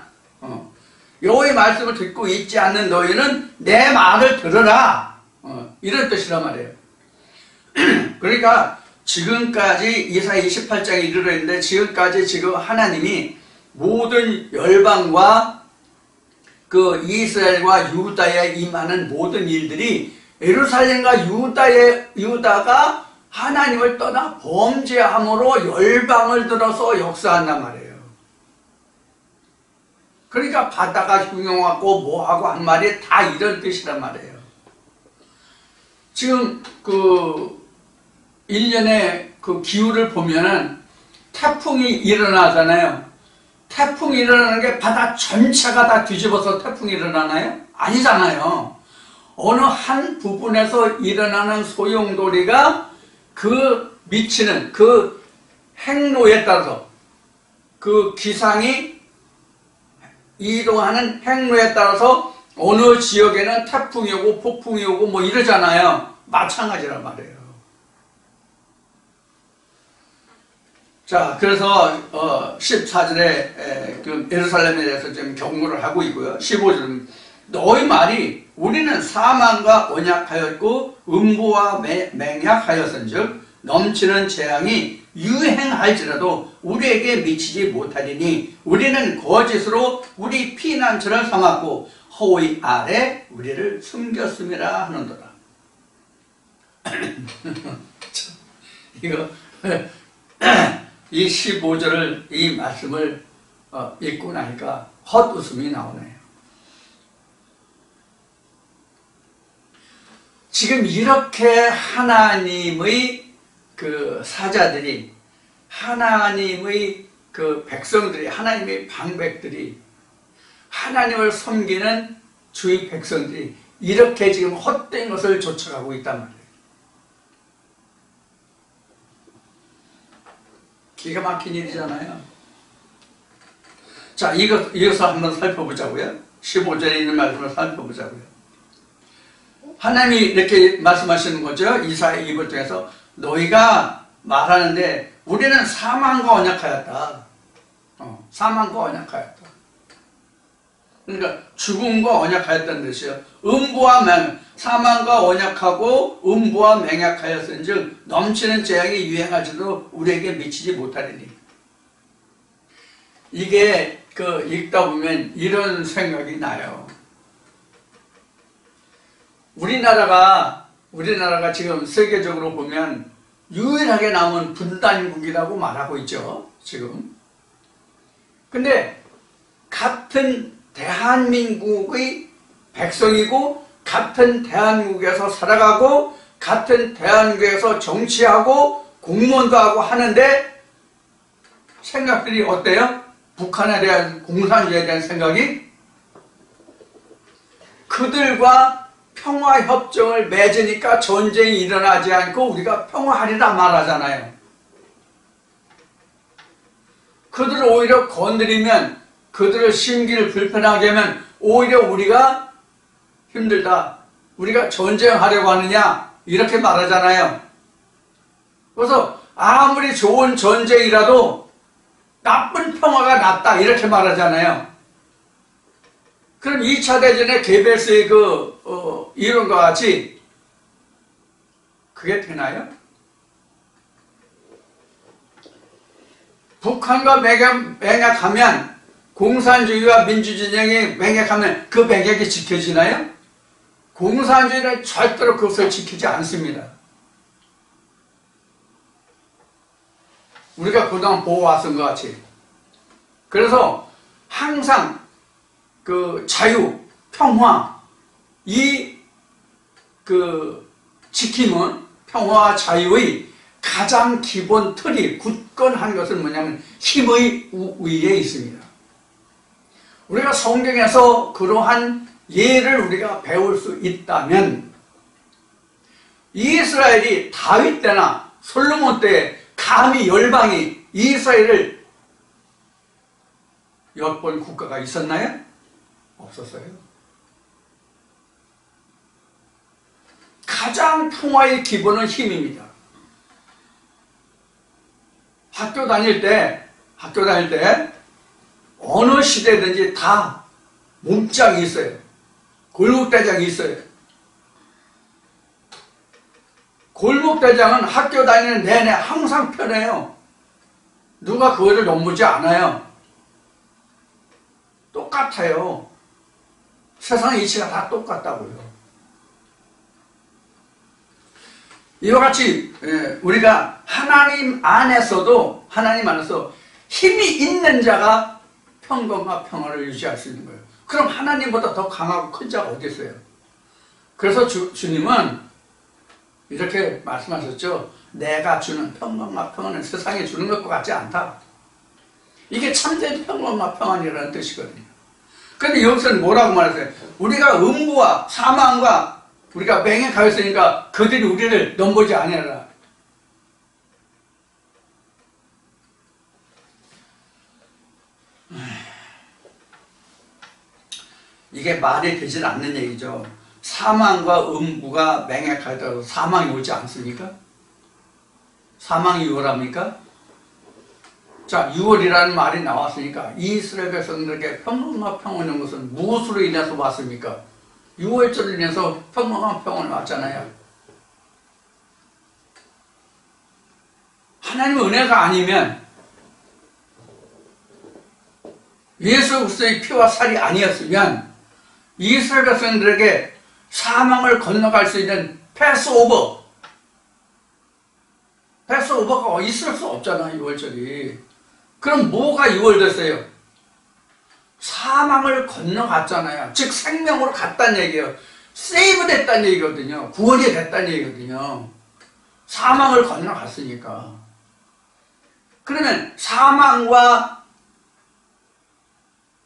여호와의 말씀을 듣고 있지 않는 너희는 내 말을 들으라, 이런 뜻이란 말이에요. 그러니까 지금까지 이사야 28장에 이르러 있는데, 지금까지 지금 하나님이 모든 열방과 그 이스라엘과 유다에 임하는 모든 일들이 예루살렘과 유다가 하나님을 떠나 범죄함으로 열방을 들어서 역사한단 말이에요. 그러니까 바다가 흉흉하고 뭐하고 한 말이 다 이런 뜻이란 말이에요. 지금 그 1년에 그 기후를 보면은 태풍이 일어나잖아요. 태풍이 일어나는 게 바다 전체가 다 뒤집어서 태풍이 일어나나요? 아니잖아요. 어느 한 부분에서 일어나는 소용돌이가 그 미치는 그 행로에 따라서, 그 기상이 이동하는 행로에 따라서 어느 지역에는 태풍이 오고 폭풍이 오고 뭐 이러잖아요. 마찬가지란 말이에요. 자, 그래서 14절에 그 예루살렘에 대해서 좀 경고를 하고 있고요. 15절은 너희 말이 우리는 사망과 언약하였고 음부와 맹약하였은즉 넘치는 재앙이 유행할지라도 우리에게 미치지 못하리니 우리는 거짓으로 우리 피난처를 삼았고 허위 아래 우리를 숨겼음이라 하는도다. 이거 이 15절을 이 말씀을 읽고 나니까 헛웃음이 나오네요. 지금 이렇게 하나님의 그 사자들이, 하나님의 그 백성들이, 하나님의 방백들이, 하나님을 섬기는 주의 백성들이 이렇게 지금 헛된 것을 쫓아가고 있단 말이에요. 기가 막힌 일이잖아요. 자, 이것을 한번 살펴보자고요. 15절에 있는 말씀을 살펴보자고요. 하나님이 이렇게 말씀하시는 거죠. 이사야 2부 통해서 너희가 말하는데 우리는 사망과 언약하였다. 사망과 언약하였다. 그러니까 죽음과 언약하였다는 뜻이에요. 사망과 언약하고 음부와 맹약하였은즉 넘치는 재앙이 유행할지도 우리에게 미치지 못하리니. 이게 읽다 보면 이런 생각이 나요. 우리나라가 지금 세계적으로 보면 유일하게 남은 분단국이라고 말하고 있죠, 지금. 근데 같은 대한민국의 백성이고 같은 대한민국에서 살아가고 같은 대한민국에서 정치하고 공무원도 하고 하는데 생각들이 어때요? 북한에 대한 공산주의에 대한 생각이 그들과 평화협정을 맺으니까 전쟁이 일어나지 않고 우리가 평화하리라 말하잖아요. 그들을 오히려 건드리면, 그들의 심기를 불편하게 하면 오히려 우리가 힘들다. 우리가 전쟁하려고 하느냐 이렇게 말하잖아요. 그래서 아무리 좋은 전쟁이라도 나쁜 평화가 낫다 이렇게 말하잖아요. 그럼 2차 대전의 게벨스의 이론과 같이 그게 되나요? 북한과 맹약하면, 공산주의와 민주진영이 맹약하면 그 맹약이 지켜지나요? 공산주의는 절대로 그것을 지키지 않습니다. 우리가 그동안 보호왔던 것 같이. 그래서 항상 그 자유, 평화, 지킴은 평화와 자유의 가장 기본 틀이 굳건한 것은 뭐냐면 힘의 위에 있습니다. 우리가 성경에서 그러한 예를 우리가 배울 수 있다면 이스라엘이 다윗 때나 솔로몬 때 감히 열방이 이스라엘을 엿볼 국가가 있었나요? 없었어요. 가장 평화의 기본은 힘입니다. 학교 다닐 때 어느 시대든지 다 몸짱이 있어요. 골목대장이 있어요. 골목대장은 학교 다니는 내내 항상 편해요. 누가 그거를 넘보지 않아요. 똑같아요. 세상의 이치가 다 똑같다고요. 이와 같이 우리가 하나님 안에서 힘이 있는 자가 평강과 평화를 유지할 수 있는 거예요. 그럼 하나님보다 더 강하고 큰 자가 어디 있어요? 그래서 주님은 이렇게 말씀하셨죠. 내가 주는 평강과 평안은 세상에 주는 것과 같지 않다. 이게 참된 평강과 평안이라는 뜻이거든요. 그런데 여기서는 뭐라고 말했어요? 우리가 음부와 사망과 우리가 맹약하였으니까 그들이 우리를 넘보지 아니하라. 이게 말이 되질 않는 얘기죠. 사망과 음부가 맹약하더라도 사망이 오지 않습니까? 사망이 오랍니까? 자, 6월이라는 말이 나왔으니까 이스라엘 백성들에게 평강과 평온인 것은 무엇으로 인해서 왔습니까? 6월절을 인해서 평강과 평온이 왔잖아요. 하나님의 은혜가 아니면 예수 그리스도의 피와 살이 아니었으면 이스라엘 백성들에게 사망을 건너갈 수 있는 패스오버가 있을 수 없잖아요. 6월절이. 그럼 뭐가 6월 됐어요? 사망을 건너갔잖아요. 즉 생명으로 갔다는 얘기예요. 세이브 됐다는 얘기거든요. 구원이 됐다는 얘기거든요. 사망을 건너갔으니까. 그러면 사망과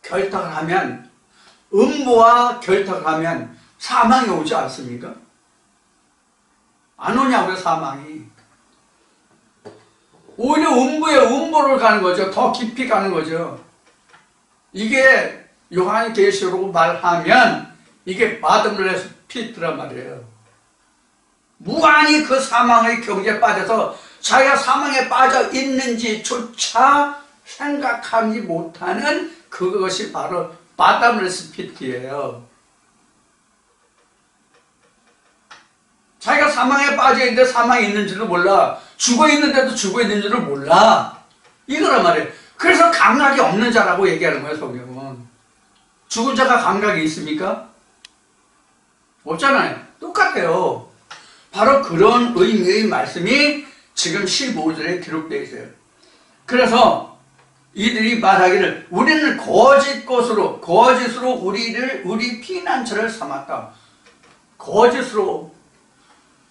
결탁을 하면, 음부와 결탁을 하면 사망이 오지 않습니까? 안 오냐고요, 사망이. 오히려 음부를 가는 거죠. 더 깊이 가는 거죠. 이게 요한계시록으로 말하면 이게 바덤레스 피트란 말이에요. 무한히 그 사망의 경지에 빠져서 자기가 사망에 빠져 있는지조차 생각하지 못하는 그것이 바로 바덤레스 피트예요. 자기가 사망에 빠져 있는데 사망이 있는지도 몰라. 죽어 있는데도 죽어 있는지를 몰라. 이거란 말이에요. 그래서 감각이 없는 자라고 얘기하는 거예요, 성경은. 죽은 자가 감각이 있습니까? 없잖아요. 똑같아요. 바로 그런 의미의 말씀이 지금 15절에 기록되어 있어요. 그래서 이들이 말하기를 우리는 거짓으로 우리 피난처를 삼았다.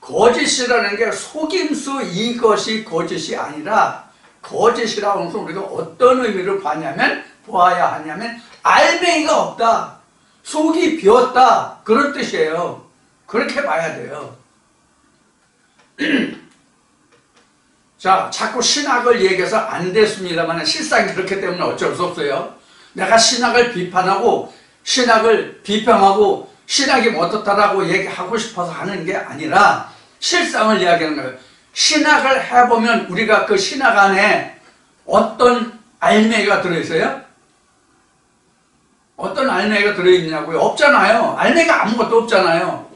거짓이라는 게 속임수 이것이 거짓이 아니라 거짓이라고 하면서 우리가 어떤 의미를 보아야 하냐면 알맹이가 없다. 속이 비었다. 그런 뜻이에요. 그렇게 봐야 돼요. 자, 자꾸 신학을 얘기해서 안 됐습니다만 실상이 그렇기 때문에 어쩔 수 없어요. 내가 신학을 비판하고 신학을 비평하고 신학이 어떻다라고 얘기하고 싶어서 하는 게 아니라 실상을 이야기하는 거예요. 신학을 해보면 우리가 그 신학 안에 어떤 알맹이가 들어있어요? 어떤 알맹이가 들어있냐고요? 없잖아요. 알맹이가 아무것도 없잖아요.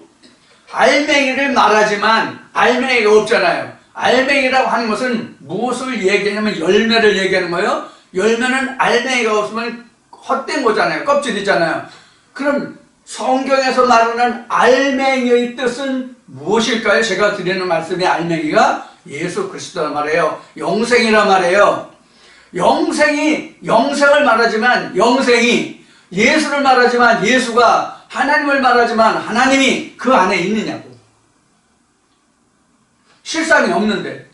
알맹이를 말하지만 알맹이가 없잖아요. 알맹이라고 하는 것은 무엇을 얘기하냐면 열매를 얘기하는 거예요. 열매는 알맹이가 없으면 헛된 거잖아요. 껍질이잖아요. 그럼 성경에서 말하는 알맹이의 뜻은 무엇일까요? 제가 드리는 말씀이 알맹이가 예수 그리스도란 말이에요. 영생이란 말이에요. 영생을 말하지만 영생이 예수를 말하지만 예수가 하나님을 말하지만 하나님이 그 안에 있느냐고. 실상이 없는데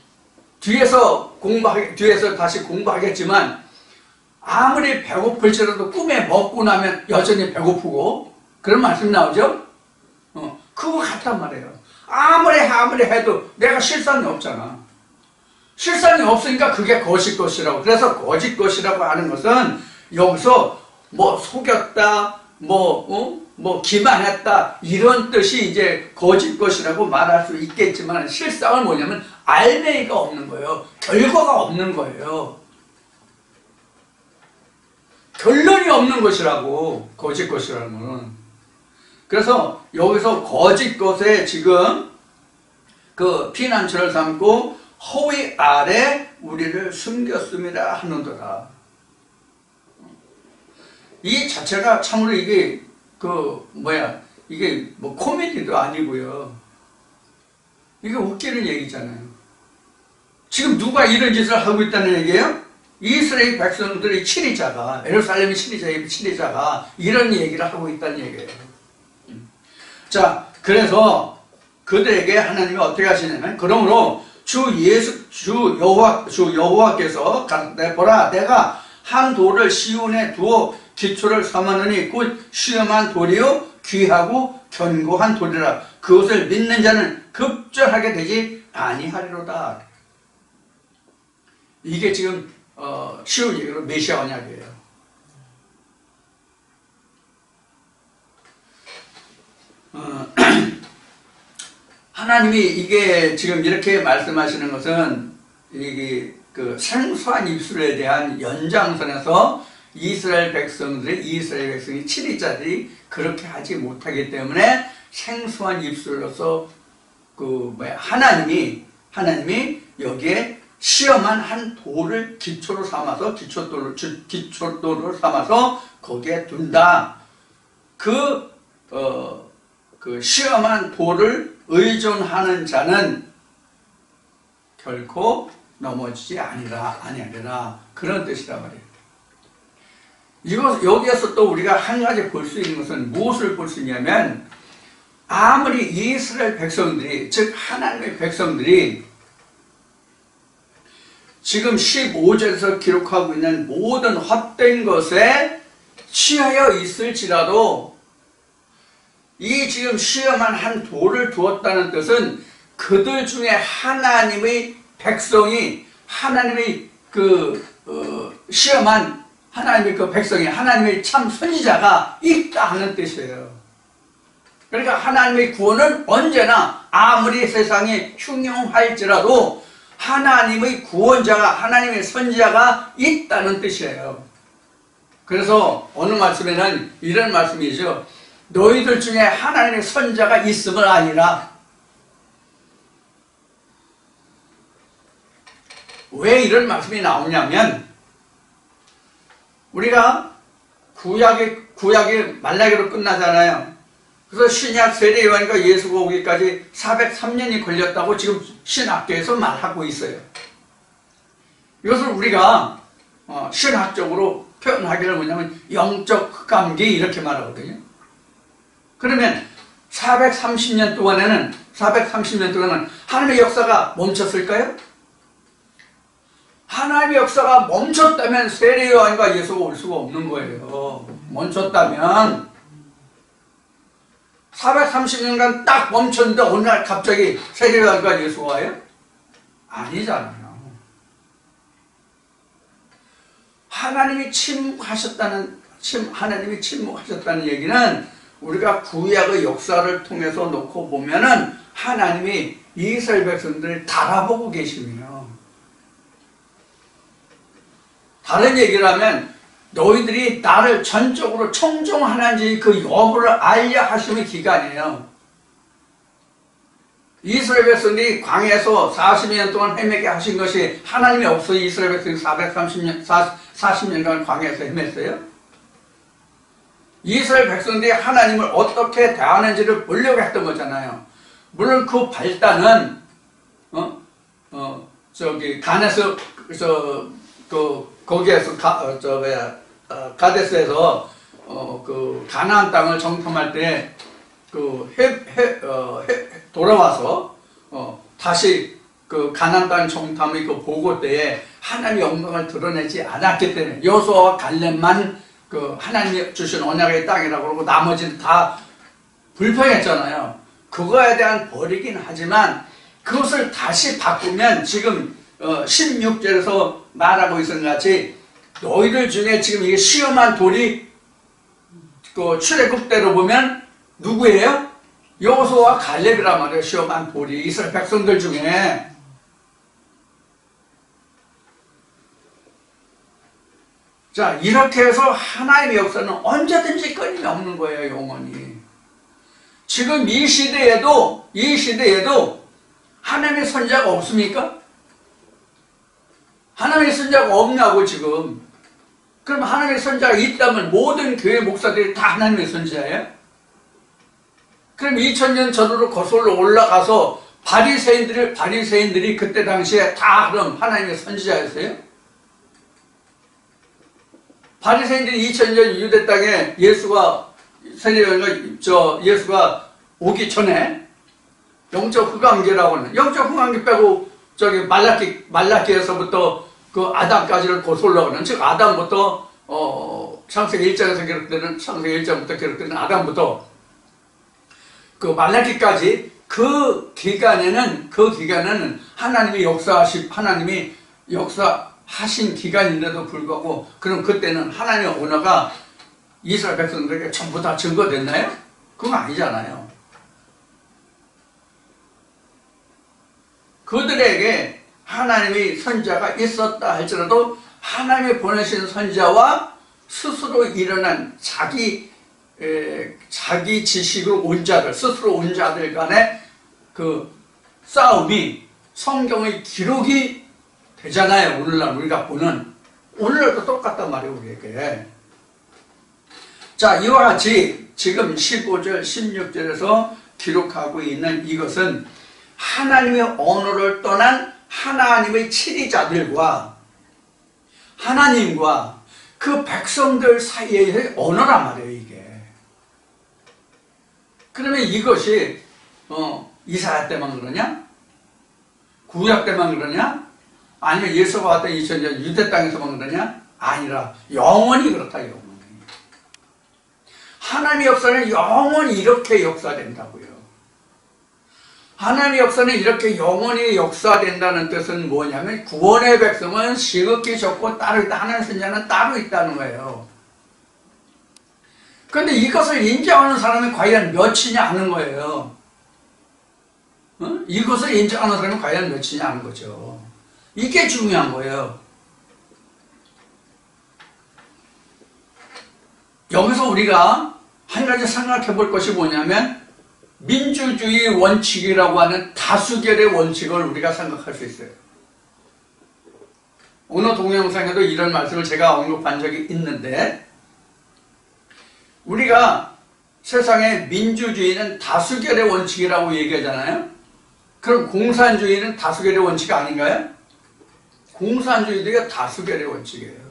뒤에서 다시 공부하겠지만 아무리 배고플지라도 꿈에 먹고 나면 여전히 배고프고 그런 말씀 나오죠? 그거 같단 말이에요. 아무리 해도 내가 실상이 없잖아. 실상이 없으니까 그게 거짓 것이라고. 그래서 거짓 것이라고 하는 것은 여기서 뭐 속였다, 기만했다 이런 뜻이 이제 거짓 것이라고 말할 수 있겠지만 실상은 뭐냐면 알맹이가 없는 거예요. 결과가 없는 거예요. 결론이 없는 것이라고 거짓 것이라는 거는. 그래서 여기서 거짓 것에 지금 그 피난처를 삼고 허위 아래 우리를 숨겼습니다 하는도다. 이 자체가 참으로 이게 이게 뭐 코미디도 아니고요. 이게 웃기는 얘기잖아요. 지금 누가 이런 짓을 하고 있다는 얘기예요? 이스라엘 백성들의 친위자가, 예루살렘의 친위자가 이런 얘기를 하고 있다는 얘기예요. 자, 그래서 그들에게 하나님이 어떻게 하시냐면, 그러므로 주 여호와께서 가라사대 보라, 내가 한 돌을 시온에 두어 기초를 삼았느니 곧 시험한 돌이요 귀하고 견고한 돌이라. 그것을 믿는 자는 급절하게 되지 아니하리로다. 이게 지금 쉬운 얘기로 메시아 언약이에요. 하나님이 이게 지금 이렇게 말씀하시는 것은 이게 그 생소한 입술에 대한 연장선에서 이스라엘 백성이 7일짜리 그렇게 하지 못하기 때문에 생소한 입술로서 하나님이 여기에 시험한 한 돌을 기초로 삼아서 기초돌을 삼아서 거기에 둔다. 그 시험한 돌을 의존하는 자는 결코 넘어지지 아니하리라. 그런 뜻이란 말이에요. 여기에서 또 우리가 한 가지 볼 수 있는 것은 무엇을 볼 수 있냐면, 아무리 이스라엘 백성들이, 즉 하나님의 백성들이 지금 15절에서 기록하고 있는 모든 헛된 것에 취하여 있을지라도 이 지금 시험한 한 돌을 두었다는 뜻은 그들 중에 하나님의 백성이, 하나님의 시험한 하나님의 백성이, 하나님의 참 선지자가 있다 하는 뜻이에요. 그러니까 하나님의 구원은 언제나 아무리 세상이 흉흉할지라도 하나님의 구원자가, 하나님의 선지자가 있다는 뜻이에요. 그래서 어느 말씀에는 이런 말씀이죠. 너희들 중에 하나님의 선지자가 있음을 아니라. 왜 이런 말씀이 나오냐면, 우리가 구약이 말라기로 끝나잖아요. 그래서 신약 세례 요한과 예수가 오기까지 403년이 걸렸다고 지금 신학교에서 말하고 있어요. 이것을 우리가 신학적으로 표현하기를 뭐냐면 영적 흑암기 이렇게 말하거든요. 그러면 430년 동안에는 하나님의 역사가 멈췄을까요? 하나님의 역사가 멈췄다면 세례 요한과 예수가 올 수가 없는 거예요. 멈췄다면 430년간 딱 멈췄는데 어느 날 갑자기 세례 요한과 예수가 와요? 아니잖아요. 하나님이 침묵하셨다는 얘기는 우리가 구약의 역사를 통해서 놓고 보면은 하나님이 이스라엘 백성들을 달아보고 계시며, 다른 얘기를 하면 너희들이 나를 전적으로 청종하는지 그 여부를 알려 하시는 기간이에요. 이스라엘 백성들이 광야에서 40년 동안 헤매게 하신 것이 하나님이 없어 이스라엘 백성이 40년간 광야에서 헤맸어요? 이스라엘 백성들이 하나님을 어떻게 대하는지를 보려고 했던 거잖아요. 물론 그 발단은 간에서 거기에서 가데스에서 가나안 땅을 정탐할 때 돌아와서 다시 가나안 땅 정탐의 보고 때에 하나님의 영광을 드러내지 않았기 때문에 여호수아와 갈렙만 하나님이 주신 언약의 땅이라고 그러고 나머지는 다 불평했잖아요. 그거에 대한 벌이긴 하지만 그것을 다시 바꾸면 지금 16절에서 말하고 있는 같이 너희들 중에 지금 이게 시험한 돌이 출애굽대로 보면 누구예요? 여호수아와 갈렙이란 말이에요. 시험한 돌이 이스라엘 백성들 중에. 자, 이렇게 해서 하나님의 역사는 언제든지 끊임이 없는 거예요. 영원히. 지금 이 시대에도 하나님의 선지자가 없습니까? 하나님의 선지자가 없냐고 지금. 그럼 하나님의 선지자가 있다면 모든 교회 목사들이 다 하나님의 선지자예요? 그럼 2000년 전으로 거슬러 올라가서 바리새인들이 그때 당시에 다 그럼 하나님의 선지자였어요? 바리새인들이 2000년 유대 땅에 예수가 오기 전에 영적 흑암기라고 하는, 영적 흑암기 빼고 말라기에서부터 아담까지를 거슬러 가는, 즉 아담부터 창세기 1장에서 기록되는, 창세기 1장부터 기록되는 아담부터 말라기까지 그 기간에는 하나님이 역사하신 기간인데도 불구하고, 그럼 그때는 하나님의 언어가 이스라엘 백성들에게 전부 다 증거됐나요? 그건 아니잖아요. 그들에게 하나님의 선지자가 있었다 할지라도 하나님이 보내신 선지자와 스스로 일어난 자기 지식으로 온 자들, 스스로 온 자들 간의 그 싸움이 성경의 기록이 되잖아요. 오늘날 우리가 보는, 오늘날도 똑같단 말이에요, 우리에게. 자, 이와 같이 지금 15절, 16절에서 기록하고 있는 이것은 하나님의 언어를 떠난 하나님의 치리자들과 하나님과 그 백성들 사이의 언어란 말이에요, 이게. 그러면 이것이 이사야 때만 그러냐? 구약 때만 그러냐? 아니면 예수가 왔던 2000년 유대 땅에서만 그러냐? 아니라 영원히 그렇다, 영원히. 하나님의 역사는 영원히 이렇게 역사된다고요. 하나님의 역사는 이렇게 영원히 역사된다는 뜻은 뭐냐면 구원의 백성은 시극히 적고 따로 있다. 하나님의 선지자는 따로 있다는 거예요. 그런데 이것을 인정하는 사람이 과연 몇이냐 하는 거예요. 이것을 인정하는 사람이 과연 몇이냐 하는 거죠. 이게 중요한 거예요. 여기서 우리가 한 가지 생각해 볼 것이 뭐냐면 민주주의 원칙이라고 하는 다수결의 원칙을 우리가 생각할 수 있어요. 어느 동영상에도 이런 말씀을 제가 언급한 적이 있는데, 우리가 세상에 민주주의는 다수결의 원칙이라고 얘기하잖아요. 그럼 공산주의는 다수결의 원칙 아닌가요? 공산주의도 다수결의 원칙이에요.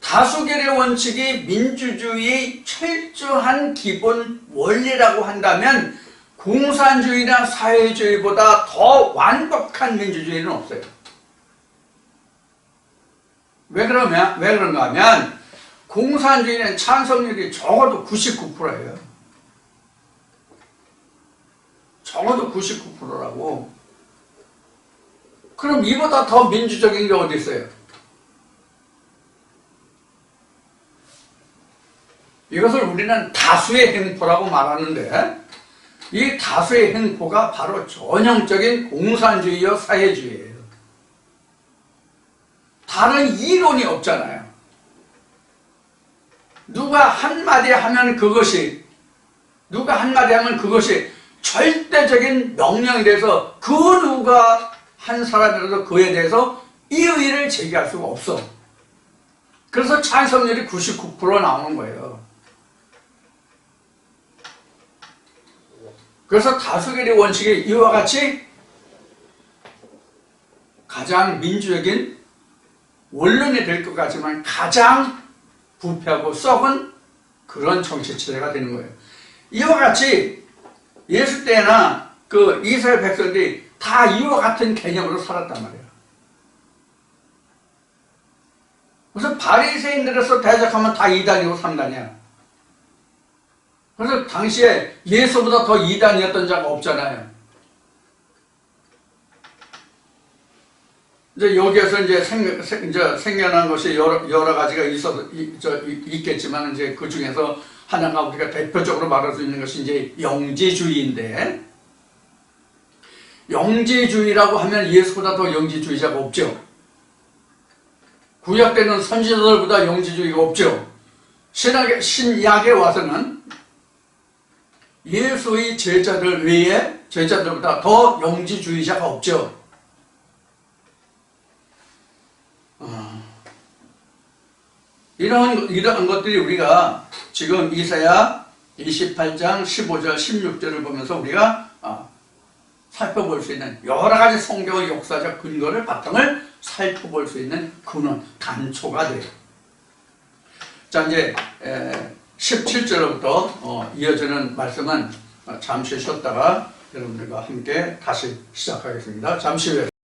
다수결의 원칙이 민주주의의 철저한 기본 원리라고 한다면 공산주의나 사회주의보다 더 완벽한 민주주의는 없어요. 왜 그런가 하면 공산주의는 찬성률이 적어도 99%예요. 적어도 99%라고. 그럼 이보다 더 민주적인 게 어디 있어요? 이것을 우리는 다수의 횡포라고 말하는데, 이 다수의 횡포가 바로 전형적인 공산주의와 사회주의예요. 다른 이론이 없잖아요. 누가 한마디 하면 그것이 절대적인 명령이 돼서 그 누가 한 사람이라도 그에 대해서 이의를 제기할 수가 없어. 그래서 찬성률이 99% 나오는 거예요. 그래서 다수결의 원칙이 이와 같이 가장 민주적인 원론이 될 것 같지만 가장 부패하고 썩은 그런 정치체제가 되는 거예요. 이와 같이 예수 때나 그 이스라엘 백성들이 다 이와 같은 개념으로 살았단 말이에요. 그래서 바리새인들에서 대적하면 다 2단이고 3단이야. 그래서 당시에 예수보다 더 2단이었던 자가 없잖아요. 이제 여기에서 이제 생겨난 것이 여러 가지가 있겠지만, 이제 그 중에서 하나가 우리가 대표적으로 말할 수 있는 것이 이제 영지주의인데, 영지주의라고 하면 예수보다 더 영지주의자가 없죠. 구약 때는 선지자들보다 영지주의가 없죠. 신약에 와서는 예수의 제자들 외에 제자들보다 더 영지주의자가 없죠. 이러한 것들이 우리가 지금 이사야 28장 15절 16절을 보면서 우리가 살펴볼 수 있는 여러 가지 성경의 역사적 근거를 바탕을 살펴볼 수 있는 근원, 단초가 돼요. 자, 이제 17절부터 이어지는 말씀은 잠시 쉬었다가 여러분들과 함께 다시 시작하겠습니다. 잠시 후에